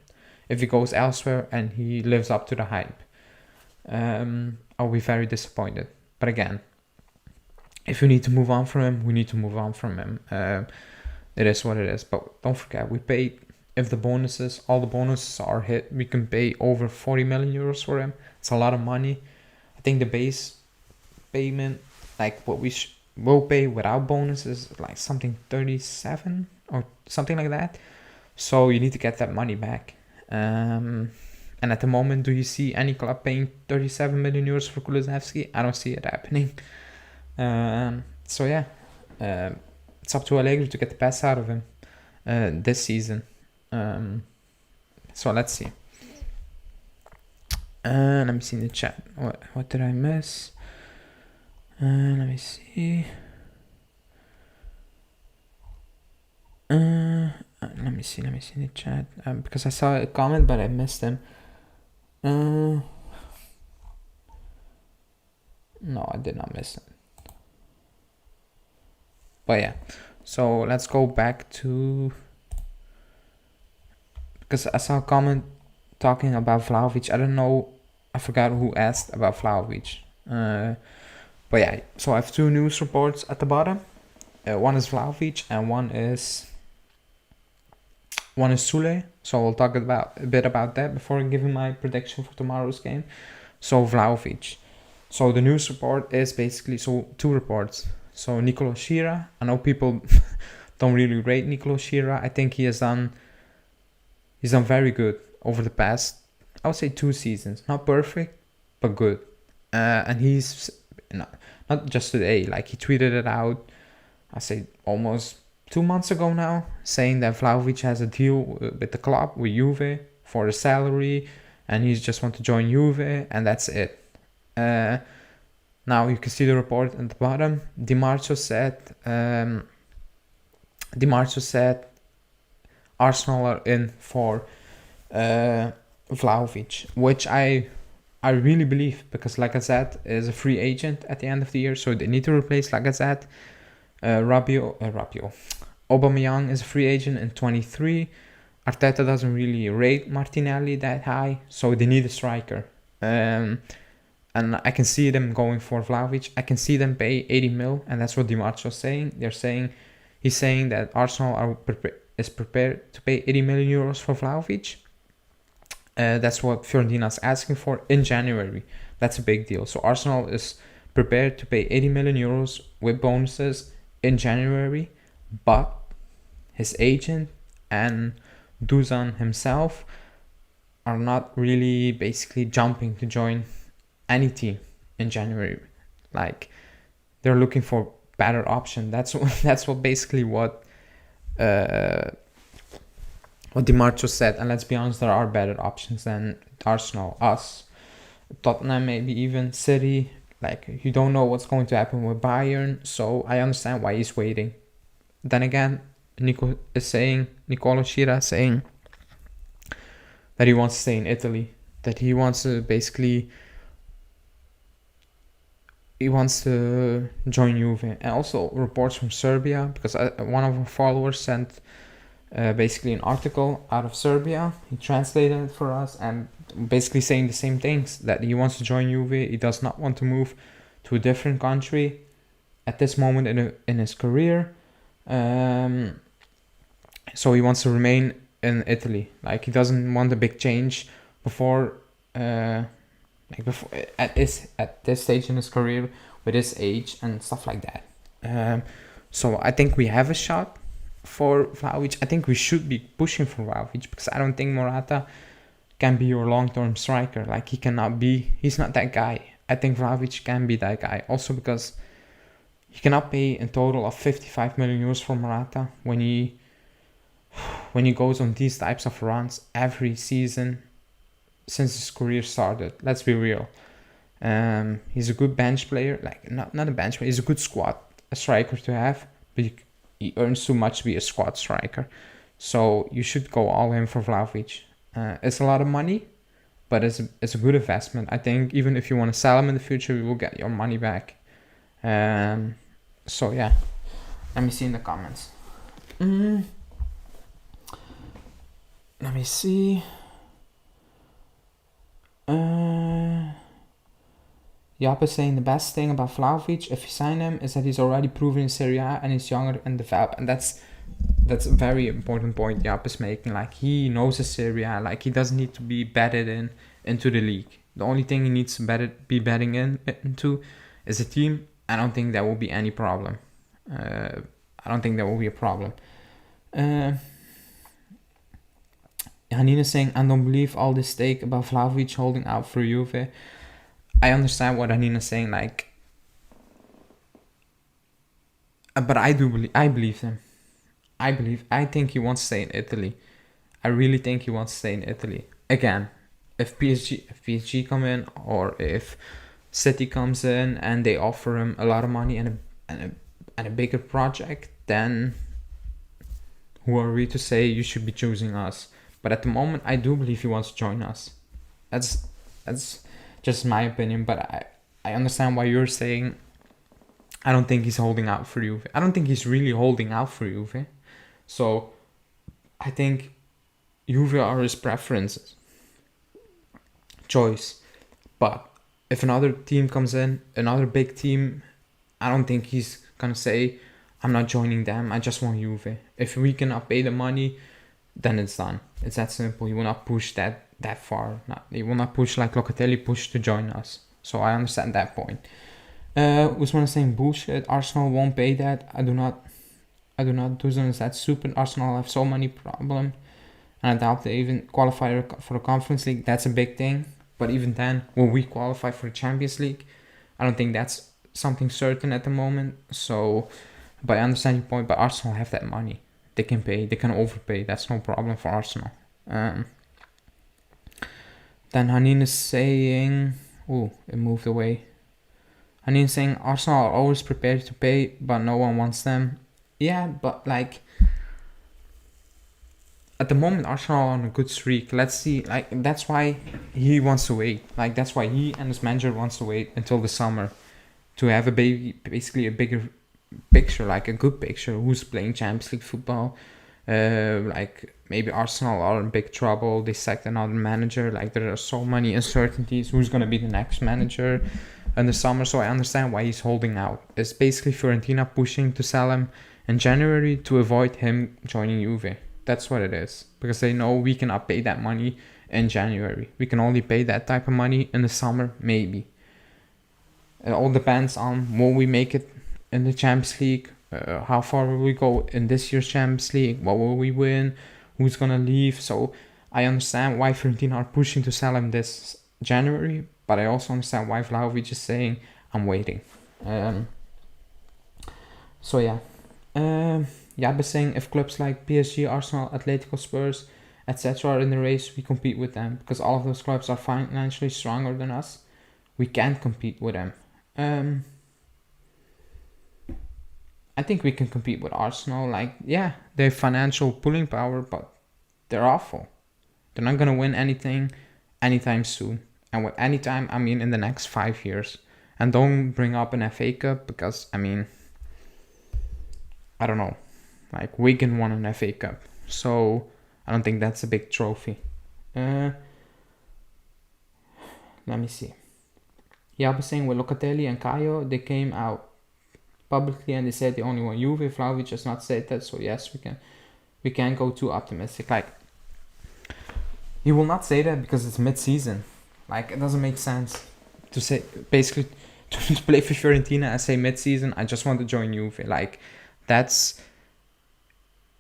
if he goes elsewhere and he lives up to the hype. I'll be very disappointed. But again, if we need to move on from him, we need to move on from him. It is what it is. But don't forget, we paid, if all the bonuses are hit, we can pay over 40 million euros for him. It's a lot of money. I think the base payment, like what we will pay without bonuses, like something 37 or something like that. So you need to get that money back. And at the moment, do you see any club paying 37 million euros for Kulusevski? I don't see it happening. So yeah, it's up to Allegri to get the best out of him this season. So let's see. Let me see in the chat. What did I miss? Let me see. Let me see in the chat. Because I saw a comment, but I missed him. No, I did not miss it. But yeah, so let's go back to, because I saw a comment talking about Vlahovic. I don't know, I forgot who asked about Vlahovic. But yeah, so I have two news reports at the bottom. One is Vlahovic and one is Sule. So we'll talk a bit about that before giving my prediction for tomorrow's game. So Vlahovic. So the news report is basically, so two reports. So Nicolo Schira. I know people don't really rate Nicolo Schira. I think he's done very good over the past, I would say, 2 seasons. Not perfect, but good. And he's not just today. Like he tweeted it out, I say almost 2 months ago now, saying that Vlahovic has a deal with the club, with Juve, for the salary, and he just want to join Juve, and that's it. Now you can see the report at the bottom. Di Marcio said Arsenal are in for Vlahovic, which I really believe, because Lacazette is a free agent at the end of the year, so they need to replace Lacazette. Aubameyang is a free agent in 23. Arteta doesn't really rate Martinelli that high, so they need a striker. And I can see them going for Vlahovic. I can see them pay 80 mil, and that's what Di Marcio's saying. They're saying He's saying that Arsenal is prepared to pay 80 million euros for Vlahovic. That's what Fiorentina is asking for in January. That's a big deal. So Arsenal is prepared to pay 80 million euros with bonuses in January, but his agent and Dusan himself are not really basically jumping to join any team in January. Like, they're looking for better option. That's what basically what Di Marcio said. And let's be honest, there are better options than Arsenal, us, Tottenham, maybe even City. Like, you don't know what's going to happen with Bayern, so I understand why he's waiting. Then again, Nicolo Schira is saying that he wants to stay in Italy, that he wants to join Juve. And also reports from Serbia, because one of our followers sent basically an article out of Serbia. He translated it for us and basically saying the same things, that he wants to join Juve. He does not want to move to a different country at this moment in his career. So he wants to remain in Italy. Like, he doesn't want a big change at this stage in his career with his age and stuff like that. So I think we have a shot for Vlahovic. I think we should be pushing for Vlahovic, because I don't think Morata can be your long-term striker. Like, he's not that guy. I think Vlahovic can be that guy. Also because you cannot pay in total of 55 million euros for Morata when he goes on these types of runs every season since his career started. Let's be real. He's a good bench player. Like, not a bench player. He's a good squad striker to have, but he earns too much to be a squad striker. So you should go all in for Vlahovic. It's a lot of money, but it's a good investment. I think even if you want to sell him in the future, you will get your money back. So yeah, let me see in the comments. Let me see. Jaap is saying the best thing about Vlahovic, if you sign him, is that he's already proven in Serie A and he's younger and developed. And that's a very important point Jaap is making. Like, he knows his Serie A. Like, he doesn't need to be betted into the league. The only thing he needs to be betting into is a team. I don't think that will be any problem. I don't think that will be a problem. Hanine is saying, I don't believe all this take about Vlahovic holding out for Juve. I understand what Hanine is saying, like, but I believe him. I think he wants to stay in Italy. I really think he wants to stay in Italy. Again, if PSG come in, or if City comes in and they offer him a lot of money and a bigger project, then who are we to say you should be choosing us? But at the moment, I do believe he wants to join us. That's just my opinion, but I understand why you're saying I don't think he's holding out for Juve. I don't think he's really holding out for Juve. So I think Juve are his preferences, choice. But if another team comes in, another big team, I don't think he's gonna say, I'm not joining them, I just want Juve. If we cannot pay the money, then it's done. It's that simple. He will not push that far. He will not push like Locatelli pushed to join us. So I understand that point. Usman is saying bullshit. Arsenal won't pay that. I do not. Dusan is that stupid. Arsenal have so many problems, and I doubt they even qualify for the Conference League. That's a big thing. But even then, will we qualify for the Champions League? I don't think that's something certain at the moment. So, but I understand your point. But Arsenal have that money. They can pay. They can overpay. That's no problem for Arsenal. Then Hanine is saying, oh, it moved away. Hanine is saying Arsenal are always prepared to pay, but no one wants them. Yeah, but like, at the moment Arsenal are on a good streak. Let's see. Like, that's why he wants to wait. Like, that's why he and his manager wants to wait until the summer to have basically a bigger picture, like a good picture. Who's playing Champions League football? Like, maybe Arsenal are in big trouble. They sacked another manager. Like, there are so many uncertainties. Who's gonna be the next manager in the summer? So I understand why he's holding out. It's basically Fiorentina pushing to sell him in January to avoid him joining Juve. That's what it is. Because they know we cannot pay that money in January. We can only pay that type of money in the summer, maybe. It all depends on will we make it in the Champions League, how far will we go in this year's Champions League, what will we win, who's gonna leave. So I understand why Fiorentina are pushing to sell him this January, but I also understand why Vlahovic is saying I'm waiting. So yeah. Jabe saying if clubs like PSG, Arsenal, Atletico, Spurs, etc. are in the race, we compete with them because all of those clubs are financially stronger than us. We can't compete with them. I think we can compete with Arsenal. Like, yeah, they have financial pulling power, but they're awful. They're not gonna win anything anytime soon. And with anytime, I mean in the next 5 years. And don't bring up an FA Cup because, I mean, I don't know. Like, Wigan won an FA Cup. So, I don't think that's a big trophy. Let me see. Yeah, I was saying with Locatelli and Caio, they came out publicly and they said they only want Juve. Vlahovic has not said that, so yes, we can't go too optimistic. Like, he will not say that because it's mid-season. Like, it doesn't make sense to say, basically, to play for Fiorentina and say mid-season, I just want to join Juve. Like, that's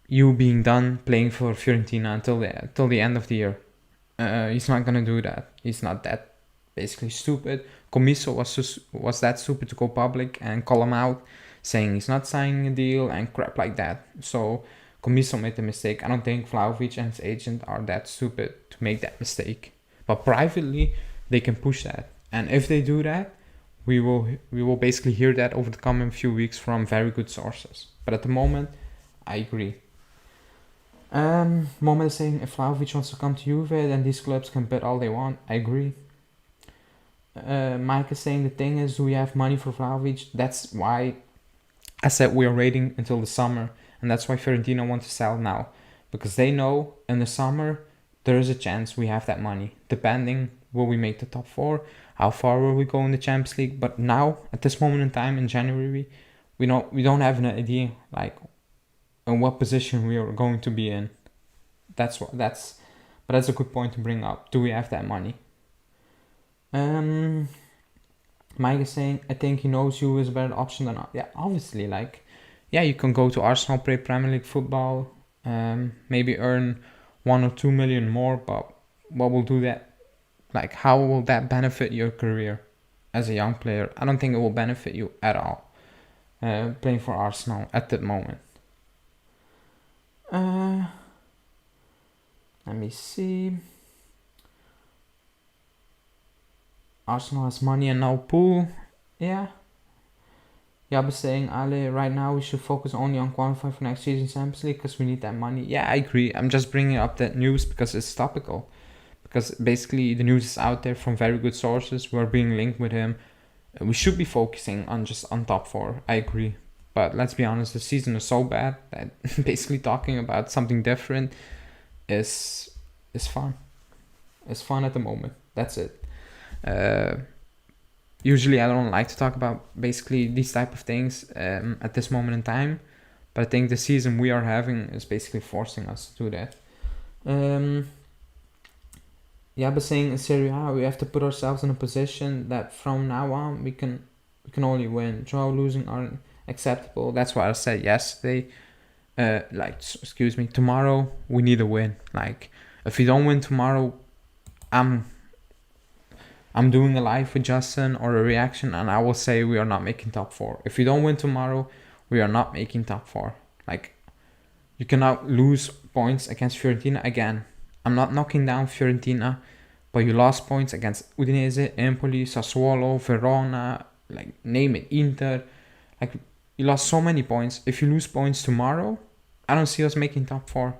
you being done playing for Fiorentina until the end of the year. He's not gonna do that. He's not that basically stupid. Commisso was that stupid to go public and call him out, saying he's not signing a deal and crap like that. So Commisso made the mistake. I don't think Vlahovic and his agent are that stupid to make that mistake. But privately, they can push that. And if they do that, we will basically hear that over the coming few weeks from very good sources. But at the moment, I agree. Moment is saying if Vlahovic wants to come to Juve, then these clubs can bet all they want. I agree. Mike is saying the thing is, do we have money for Vlahovic? That's why I said we are waiting until the summer, and that's why Fiorentina wants to sell now, because they know in the summer there is a chance we have that money. Depending, will we make the top 4? How far will we go in the Champions League? But now, at this moment in time, in January, we don't have an idea like in what position we are going to be in. But that's a good point to bring up. Do we have that money? Mike is saying, I think he knows you is a better option than us. Yeah, obviously, like, yeah, you can go to Arsenal, play Premier League football, maybe earn 1 or 2 million more, but what will do that? Like, how will that benefit your career as a young player? I don't think it will benefit you at all, playing for Arsenal at that moment. Let me see. Arsenal has money and no pool. Yeah. Jabe saying, Ale, right now we should focus only on qualifying for next season's Champions League because we need that money. Yeah, I agree. I'm just bringing up that news because it's topical. Because basically the news is out there from very good sources. We're being linked with him. We should be focusing on just on top 4. I agree. But let's be honest, the season is so bad that basically talking about something different is fun. It's fun at the moment. That's it. Usually I don't like to talk about basically these type of things at this moment in time, but I think the season we are having is basically forcing us to do that. But saying in Serie A we have to put ourselves in a position that from now on we can only win. Draw, losing aren't acceptable. That's what I said yesterday. Tomorrow we need a win. Like, if we don't win tomorrow, I'm doing a live with Justin or a reaction and I will say we are not making top 4. If we don't win tomorrow, we are not making top 4. Like, you cannot lose points against Fiorentina again. I'm not knocking down Fiorentina, but you lost points against Udinese, Empoli, Sassuolo, Verona, like, name it, Inter. Like, you lost so many points. If you lose points tomorrow, I don't see us making top 4.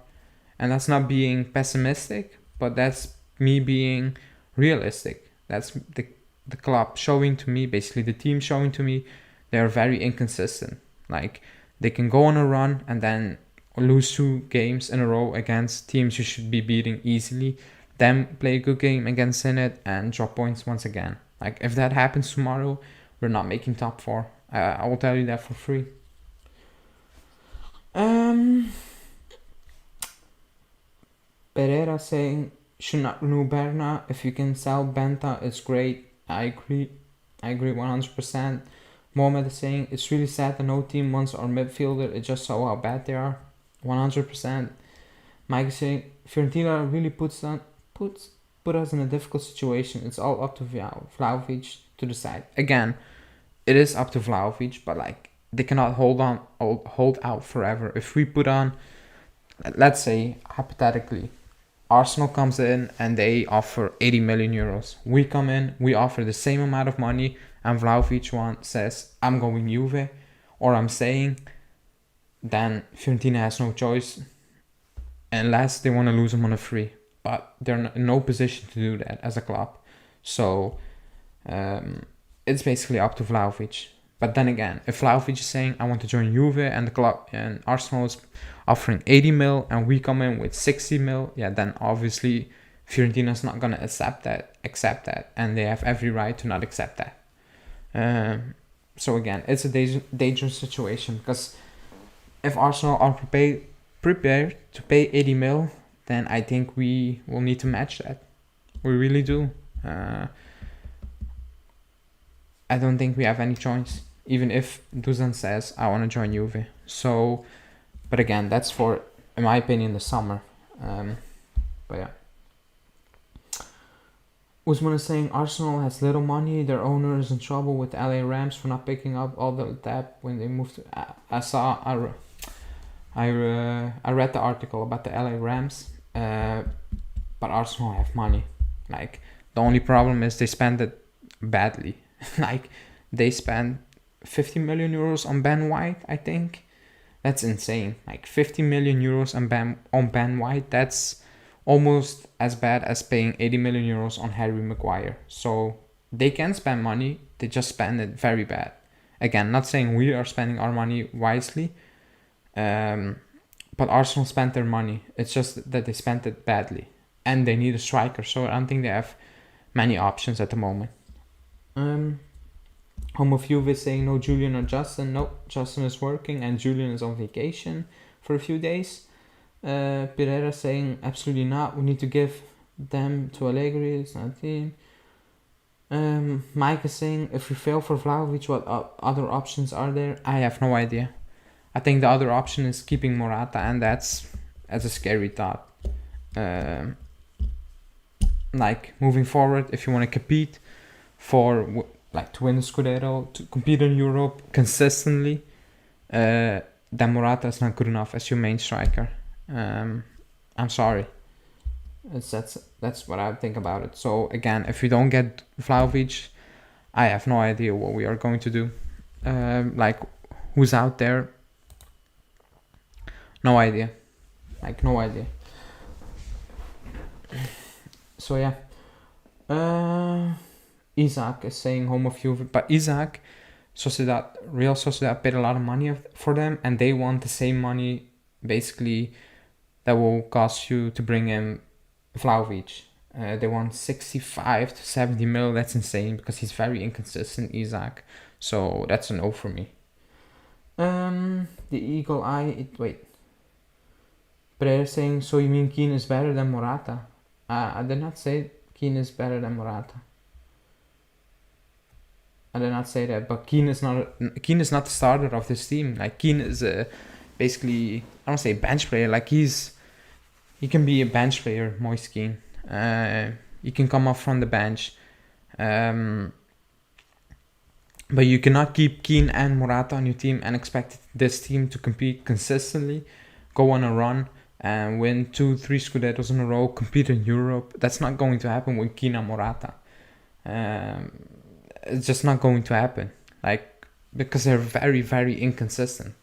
And that's not being pessimistic, but that's me being realistic. That's the club showing to me, basically the team showing to me, they're very inconsistent. Like, they can go on a run and then lose 2 games in a row against teams you should be beating easily, then play a good game against Zenit and drop points once again. Like, if that happens tomorrow, we're not making top 4. I will tell you that for free. Um, Pereira saying should not renew Berna. If you can sell Benta, it's great. I agree. I agree 100%. Mohamed is saying it's really sad that no team wants our midfielder. It just shows how bad they are. 100%. Mike is saying Fiorentina really put us in a difficult situation. It's all up to Vlahovic to decide. Again, it is up to Vlahovic, but like they cannot hold out forever. If we put on, let's say hypothetically, Arsenal comes in and they offer 80 million euros. We come in, we offer the same amount of money, and Vlahovic says, I'm going Juve, or I'm saying, then Fiorentina has no choice unless they want to lose him on a free. But they're in no position to do that as a club. So it's basically up to Vlahovic. But then again, if Vlahovic is saying, I want to join Juve, and the club and Arsenal is offering 80 mil and we come in with 60 mil, yeah, then obviously Fiorentina's not going to accept that, and they have every right to not accept that. So again, it's a dangerous situation, because if Arsenal are prepared to pay 80 mil, then I think we will need to match that. We really do. I don't think we have any choice, even if Dusan says, I want to join Juve. So, but again, that's for, in my opinion, the summer. But yeah. Usman is saying Arsenal has little money. Their owner is in trouble with the LA Rams for not picking up all the debt when they moved to... I read the article about the LA Rams, but Arsenal have money. Like, the only problem is they spend it badly. Like, they spend 50 million euros on Ben White, I think. That's insane. Like, 50 million euros on Ben White, that's almost as bad as paying 80 million euros on Harry Maguire. So they can spend money, they just spend it very bad. Again, not saying we are spending our money wisely, but Arsenal spent their money. It's just that they spent it badly, and they need a striker, so I don't think they have many options at the moment. Home of Juve is saying no Julian or Justin. No, Justin is working and Julian is on vacation for a few days. Pereira saying absolutely not. We need to give them to Allegri. It's not a team. Mike is saying if we fail for Vlahovic, what other options are there? I have no idea. I think the other option is keeping Morata, and that's a scary thought. Like, moving forward, if you want to compete for to win the Scudetto, to compete in Europe consistently, then Morata is not good enough as your main striker. I'm sorry. That's what I think about it. So again, if we don't get Vlahovic, I have no idea what we are going to do. Like, who's out there? No idea. Like, no idea. So yeah. Isaac is saying home of Juve, but Isaac, Real Sociedad paid a lot of money for them, and they want the same money basically that will cost you to bring in Vlahovic. They want 65 to 70 mil. That's insane because he's very inconsistent, Isaac. So that's a no for me. The Eagle Eye. Pereira saying, so you mean Keane is better than Morata? I did not say Keane is better than Morata. I did not say that, but Keane is not the starter of this team. Like, Keane is basically, I don't say bench player. Like, he can be a bench player, Moise Keane. He can come off from the bench. But you cannot keep Keane and Morata on your team and expect this team to compete consistently, go on a run, and win 2-3 Scudettos in a row, compete in Europe. That's not going to happen with Keane and Morata. It's just not going to happen. Like, because they're very, very inconsistent.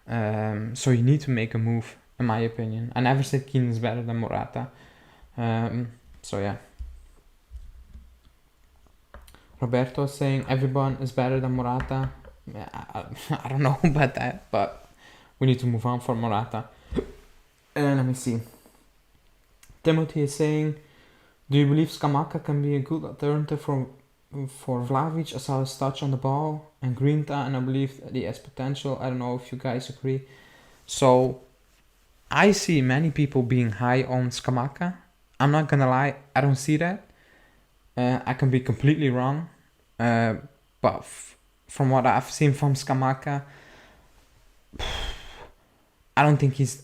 So you need to make a move, in my opinion. I never said Keane is better than Morata. So yeah. Roberto is saying everyone is better than Morata. I don't know about that, but we need to move on for Morata. Let me see. Timothy is saying, do you believe Scamacca can be a good alternative for Vlahovic? I saw his touch on the ball and Grinta, and I believe that he has potential. I don't know if you guys agree. So I see many people being high on Skamaka. I'm not gonna lie, I don't see that. I can be completely wrong, uh, but from what I've seen from Skamaka, I don't think he's.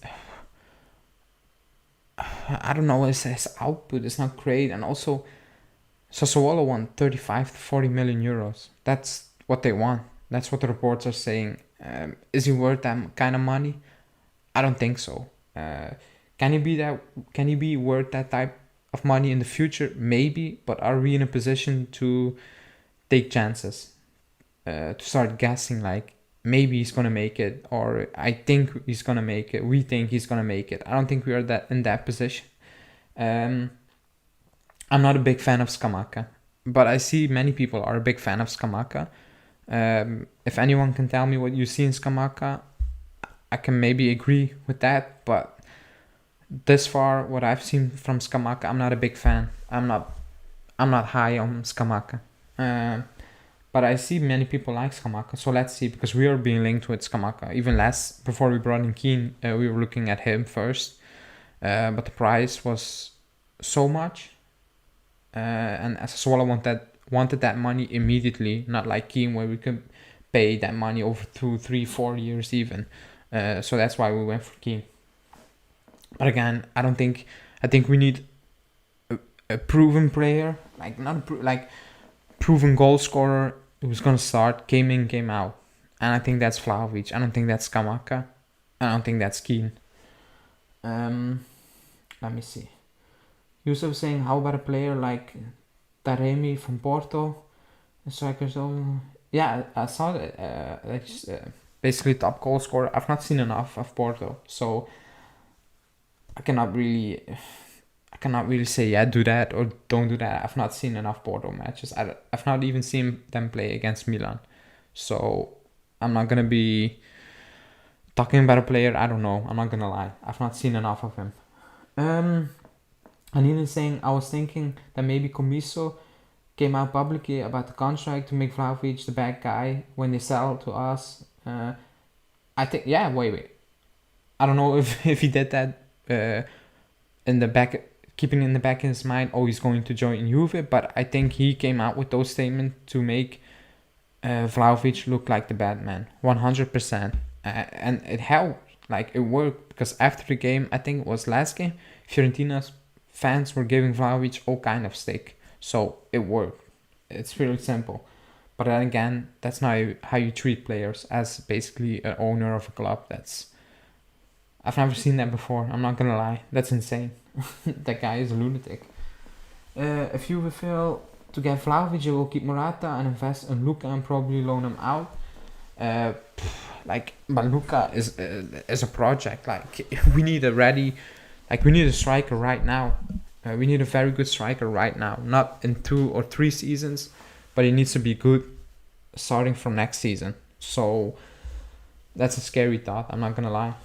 I don't know. His output is not great, and also Sassuolo won 35 to 40 million euros. That's what they want. That's what the reports are saying. Is he worth that kind of money? I don't think so. Can he be that? Can he be worth that type of money in the future? Maybe, but are we in a position to take chances? To start guessing like maybe he's gonna make it, or I think he's gonna make it. We think he's gonna make it. I don't think we are that in that position. I'm not a big fan of Skamaka, but I see many people are a big fan of Skamaka. If anyone can tell me what you see in Skamaka, I can maybe agree with that, but this far, what I've seen from Skamaka, I'm not a big fan. I'm not high on Skamaka. But I see many people like Skamaka, so let's see, because we are being linked with Skamaka. Even last, before we brought in Keane, we were looking at him first, but the price was so much, and Sassuolo wanted that money immediately, not like Keane where we could pay that money over 2, 3, 4 years even. So that's why we went for Keane. But again, I think we need a proven player, like not like proven goal scorer who's gonna start, came in, came out, and I think that's Vlahovic. I don't think that's Skamaka. I don't think that's Keane. Let me see. Yusuf saying, how about a player like Taremi from Porto? Strikers, yeah, I saw that. Basically top goal scorer. I've not seen enough of Porto, so I cannot really say yeah, do that or don't do that. I've not seen enough Porto matches. I've not even seen them play against Milan, so I'm not gonna be talking about a player I don't know. I'm not gonna lie. I've not seen enough of him. And even saying, I was thinking that maybe Comiso came out publicly about the contract to make Vlahovic the bad guy when they sell to us. I think, yeah, wait. I don't know if he did that in the back, keeping in the back of his mind, oh, he's going to join Juve, but I think he came out with those statements to make Vlahovic look like the bad man, 100%. And it helped, like it worked, because after the game, I think it was last game, Fiorentina's fans were giving Vlahovic all kind of stick, so it worked. It's really simple. But then again, that's not how you treat players as basically an owner of a club. I've never seen that before. I'm not gonna lie. That's insane. That guy is a lunatic. If you will fail to get Vlahovic, you will keep Morata and invest in Luka and probably loan him out. But Luka is a project. Like we need a striker right now. We need a very good striker right now. Not in 2 or 3 seasons, but he needs to be good starting from next season. So that's a scary thought. I'm not gonna lie.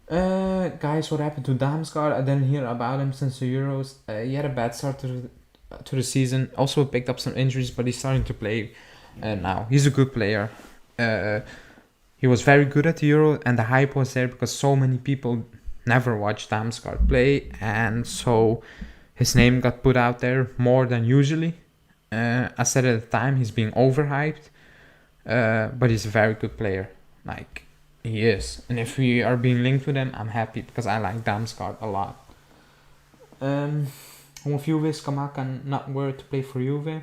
Guys, what happened to Damsgaard? I didn't hear about him since the Euros. He had a bad start to the season. Also picked up some injuries, but he's starting to play now. He's a good player. He was very good at the Euro, and the hype was there because so many people never watched Damsgaard play, and so his name got put out there more than usually. I said at the time he's being overhyped, but he's a very good player. Like, he is. And if we are being linked with him, I'm happy because I like Damsgaard a lot. Of Juve is Kamaka not worth to play for Juve?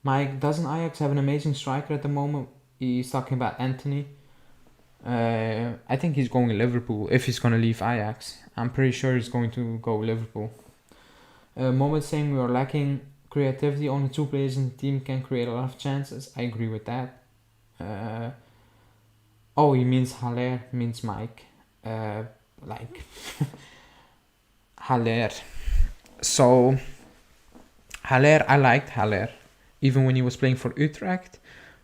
Mike, doesn't Ajax have an amazing striker at the moment? He's talking about Anthony. I think he's going to Liverpool if he's going to leave Ajax. I'm pretty sure he's going to go Liverpool. Moment saying we are lacking creativity. Only 2 players in the team can create a lot of chances. I agree with that. He means Haller, means Mike. Haller. So, Haller, I liked Haller. Even when he was playing for Utrecht.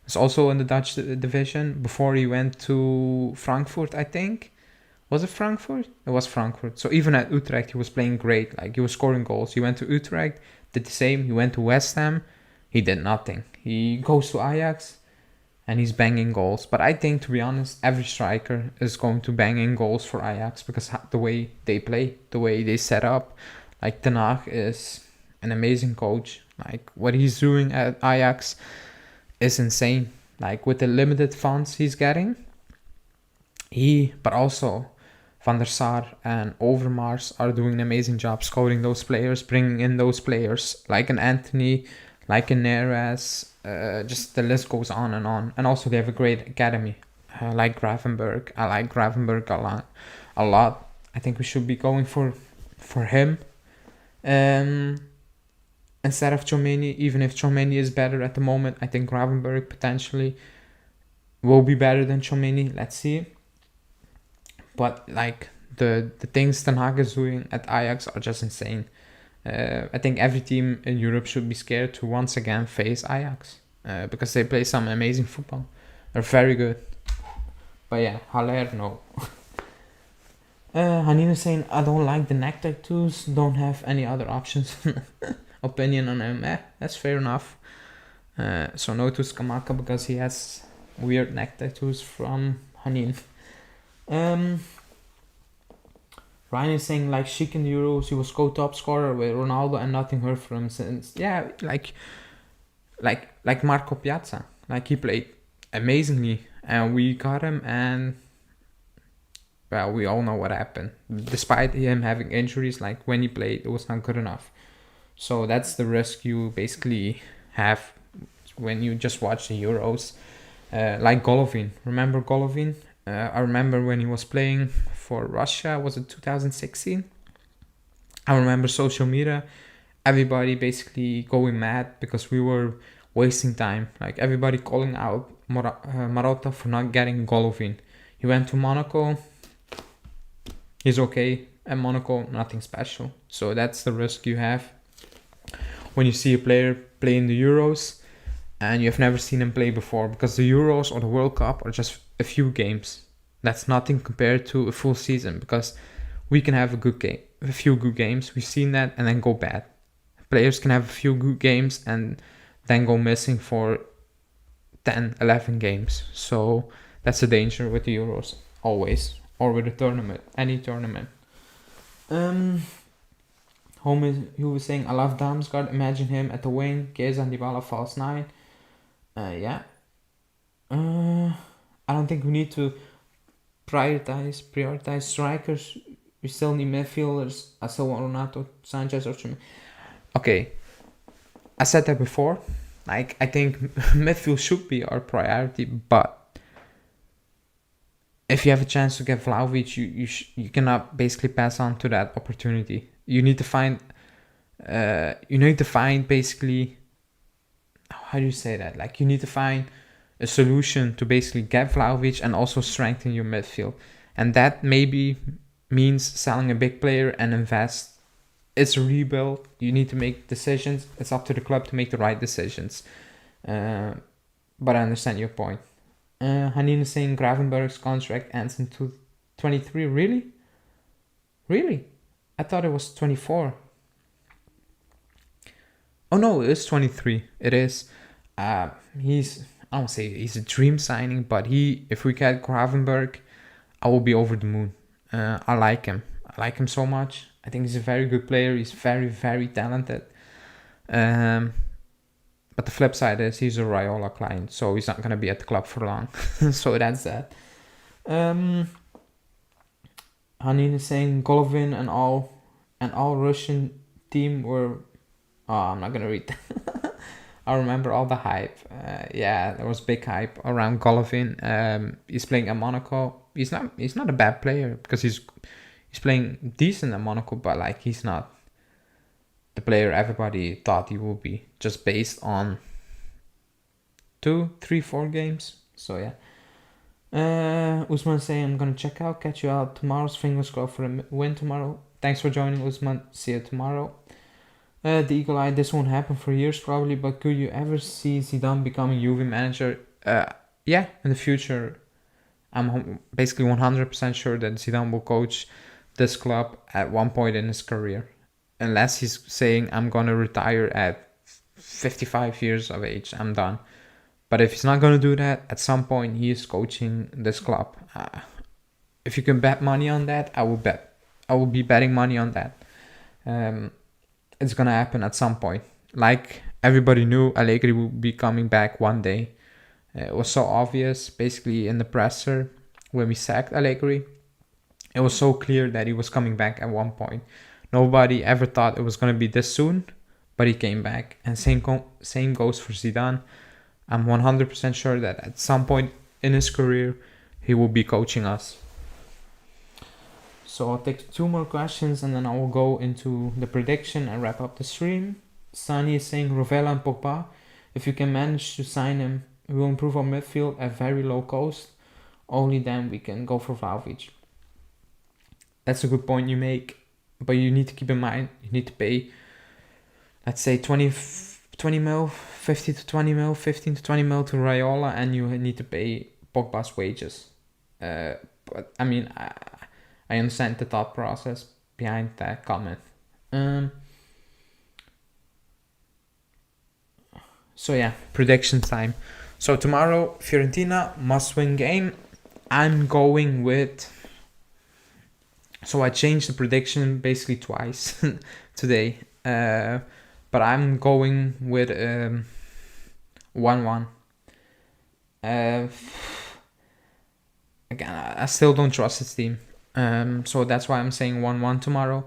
He's also in the Dutch division. Before he went to Frankfurt, I think. Was it Frankfurt? It was Frankfurt. So even at Utrecht, he was playing great. Like, he was scoring goals. He went to Utrecht, did the same. He went to West Ham. he did nothing. He goes to Ajax and he's banging goals. But I think, to be honest, every striker is going to bang in goals for Ajax because the way they play, the way they set up. Like, Ten Hag is an amazing coach. Like, what he's doing at Ajax is insane. Like, with the limited funds he's getting, but also Van der Sar and Overmars are doing an amazing job scouting those players, bringing in those players like an Anthony, like a Neres. Just the list goes on and on. And also they have a great academy. I like Gravenberg. I like Gravenberg a lot. I think we should be going for him instead of Tchouaméni. Even if Tchouaméni is better at the moment, I think Gravenberg potentially will be better than Tchouaméni. Let's see. But like the things Ten Hag is doing at Ajax are just insane. I think every team in Europe should be scared to once again face Ajax because they play some amazing football. They're very good. But yeah, Haller, no. Hanina saying, I don't like the neck tattoos, don't have any other options. Opinion on him, that's fair enough. So no to Skamaka because he has weird neck tattoos from Hanin. Ryan is saying, like, Chic in the Euros, he was co-top scorer with Ronaldo and nothing heard from him since. Yeah, like Marco Piazza. Like, he played amazingly and we got him, and well, we all know what happened. Despite him having injuries, like, when he played, it was not good enough. So that's the risk you basically have when you just watch the Euros. Like Golovin. Remember Golovin? I remember when he was playing for Russia, was it 2016? I remember social media, everybody basically going mad because we were wasting time. Like, everybody calling out Marotta for not getting Golovin. He went to Monaco. He's okay at Monaco, nothing special. So that's the risk you have when you see a player play in the Euros and you have never seen him play before, because the Euros or the World Cup are just a few games. That's nothing compared to a full season, because we can have a few good games. We've seen that, and then go bad. Players can have a few good games and then go missing for 10, 11 games. So that's the danger with the Euros, always, or with a tournament, any tournament. He was saying, I love Damsgaard. Imagine him at the wing. Chiesa and Dybala false 9. Yeah. I don't think we need to prioritize strikers. We still need midfielders. I still want Renato Sanchez or Chum. Okay, I said that before. Like, I think midfield should be our priority, but if you have a chance to get Vlahovic, you cannot basically pass on to that opportunity. You need to find basically, how do you say that? Like, you need to find a solution to basically get Vlahovic and also strengthen your midfield. And that maybe means selling a big player and invest. It's a rebuild. You need to make decisions. It's up to the club to make the right decisions. But I understand your point. Hanin is saying Gravenberg's contract ends in 2023. Really? Really? I thought it was 24. Oh no, it is 23. It is. I don't say he's a dream signing, but if we get Gravenberg, I will be over the moon. I like him. I like him so much. I think he's a very good player. He's very, very talented. But the flip side is he's a Raiola client, so he's not going to be at the club for long. So that's that. Hanin is saying Golovin and all Russian team were... Oh, I'm not going to read that. I remember all the hype. Yeah, there was big hype around Golovin. He's playing at Monaco. He's not a bad player, because he's playing decent at Monaco, but like, he's not the player everybody thought he would be, just based on 2, 3, 4 games. So yeah. Usman saying, I'm gonna check out, catch you out tomorrow's fingers crossed for a win tomorrow. Thanks for joining, Usman. See you tomorrow. The Eagle Eye, this won't happen for years probably, but could you ever see Zidane becoming Juve manager? Yeah, in the future. I'm basically 100% sure that Zidane will coach this club at one point in his career. Unless he's saying, I'm going to retire at 55 years of age. I'm done. But if he's not gonna do that, at some point he is coaching this club. If you can bet money on that, I will bet. I will be betting money on that. It's gonna happen at some point. Like everybody knew, Allegri will be coming back one day. It was so obvious, basically in the presser when we sacked Allegri. It was so clear that he was coming back at one point. Nobody ever thought it was gonna be this soon, but he came back. And same goes for Zidane. I'm 100% sure that at some point in his career, he will be coaching us. So I'll take 2 more questions and then I will go into the prediction and wrap up the stream. Sani is saying Rovella and Pogba, if you can manage to sign him, we will improve our midfield at very low cost. Only then we can go for Vlahovic. That's a good point you make, but you need to keep in mind, you need to pay, let's say 20 mil, 50 to 20 mil, 15 to 20 mil to Raiola, and you need to pay Pogba's wages. But I mean, I understand the thought process behind that comment. So yeah, prediction time. So tomorrow, Fiorentina, must-win game. I'm going with... So I changed the prediction basically twice today. But I'm going with 1-1. Again, I still don't trust this team. So that's why I'm saying 1-1 tomorrow.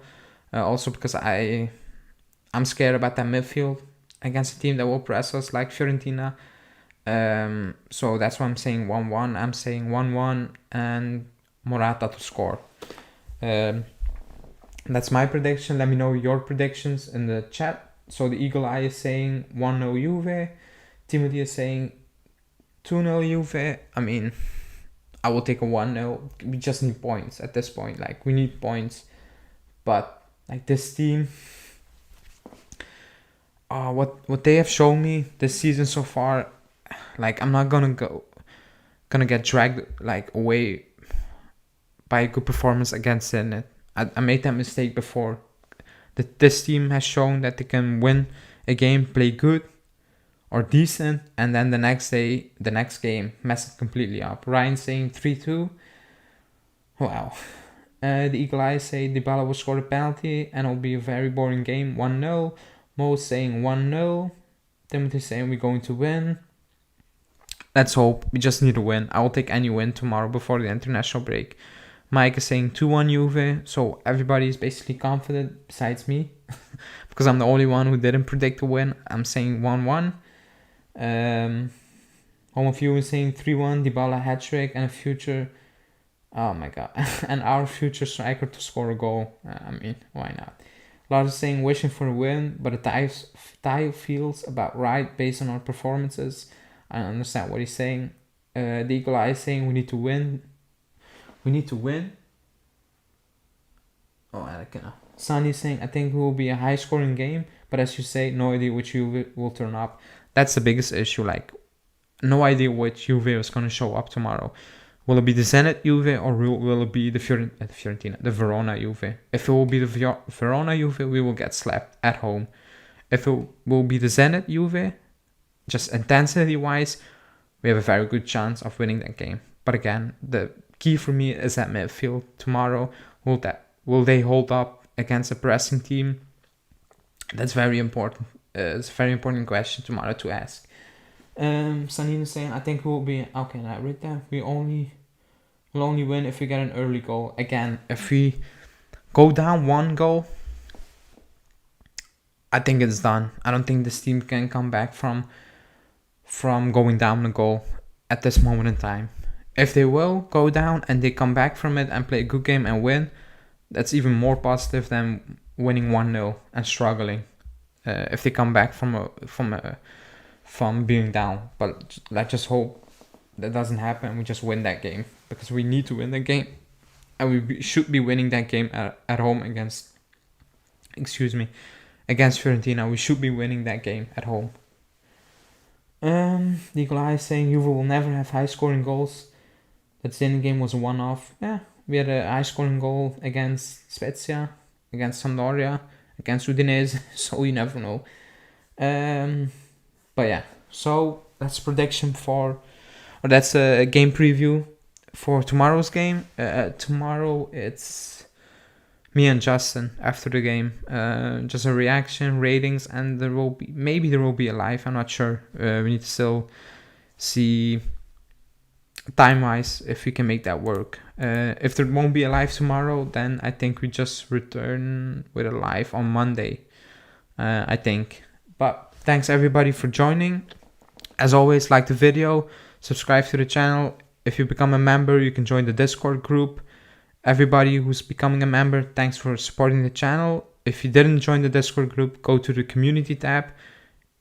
Also because I'm scared about that midfield against a team that will press us like Fiorentina. So that's why I'm saying 1-1. I'm saying 1-1 and Morata to score. That's my prediction. Let me know your predictions in the chat. So the Eagle Eye is saying 1-0 Juve. Timothy is saying 2-0 Juve. I mean, I will take a 1-0. We just need points at this point. Like, we need points. But, like, this team... what they have shown me this season so far, like, I'm not gonna get dragged, like, away by a good performance against Zenit. I made that mistake before. This team has shown that they can win a game, play good or decent, and then the next game, mess it completely up. Ryan saying 3-2. Wow. The Eagle Eye say Dybala will score a penalty and it'll be a very boring game. 1-0. Mo saying 1-0. Timothy saying we're going to win. Let's hope. We just need a win. I will take any win tomorrow before the international break. Mike is saying 2-1 Juve. So everybody is basically confident besides me. Because I'm the only one who didn't predict a win. I'm saying 1-1. Home of you is saying 3-1. Dybala hat-trick and a future... Oh my god. And our future striker to score a goal. I mean, why not? Lars is saying wishing for a win, but a tie feels about right based on our performances. I understand what he's saying. The Eagle Eye is saying we need to win. We need to win. Oh, I like it now. Sunny is saying I think it will be a high scoring game, but as you say, no idea which Juve will turn up. That's the biggest issue. Like, no idea which Juve is going to show up tomorrow. Will it be the Zenit Juve or will it be the Fiorentina, the Verona Juve? If it will be the Verona Juve, we will get slapped at home. If it will be the Zenit Juve, just intensity-wise, we have a very good chance of winning that game. But again, the key for me is that midfield tomorrow. Will they hold up against a pressing team? That's very important. It's a very important question tomorrow to ask. Sanine is saying, I think we'll be... Okay, I read that. We'll only win if we get an early goal. Again, if we go down 1 goal, I think it's done. I don't think this team can come back from going down a goal at this moment in time. If they will go down and they come back from it and play a good game and win, that's even more positive than winning 1-0 and struggling. If they come back from being down. But let's just hope that doesn't happen. We just win that game because we need to win that game, and we should be winning that game at home against Fiorentina. We should be winning that game at home. Nikolai is saying Juve will never have high scoring goals. That Zenit game was a one-off. Yeah, we had a high scoring goal against Spezia, against Sampdoria, against Udinese, so you never know. But yeah, so that's prediction for, or that's a game preview for tomorrow's game. Tomorrow it's me and Justin after the game. Just a reaction, ratings, and there will be a live. I'm not sure. We need to still see time-wise if we can make that work. If there won't be a live tomorrow, then I think we just return with a live on Monday. I think. But thanks everybody for joining. As always, like the video, subscribe to the channel. If you become a member, you can join the Discord group. Everybody who's becoming a member, thanks for supporting the channel. If you didn't join the Discord group, go to the community tab.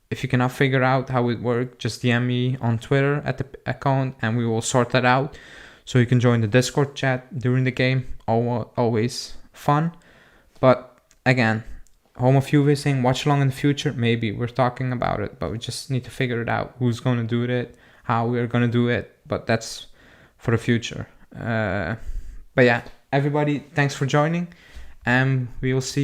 If you cannot figure out how it works, just DM me on Twitter at the account and we will sort that out. So you can join the Discord chat during the game. Always fun. But again, home of Juventus, watch along in the future. Maybe we're talking about it, but we just need to figure it out. Who's going to do it, how we're going to do it. But that's for the future. But yeah, everybody, thanks for joining. And we will see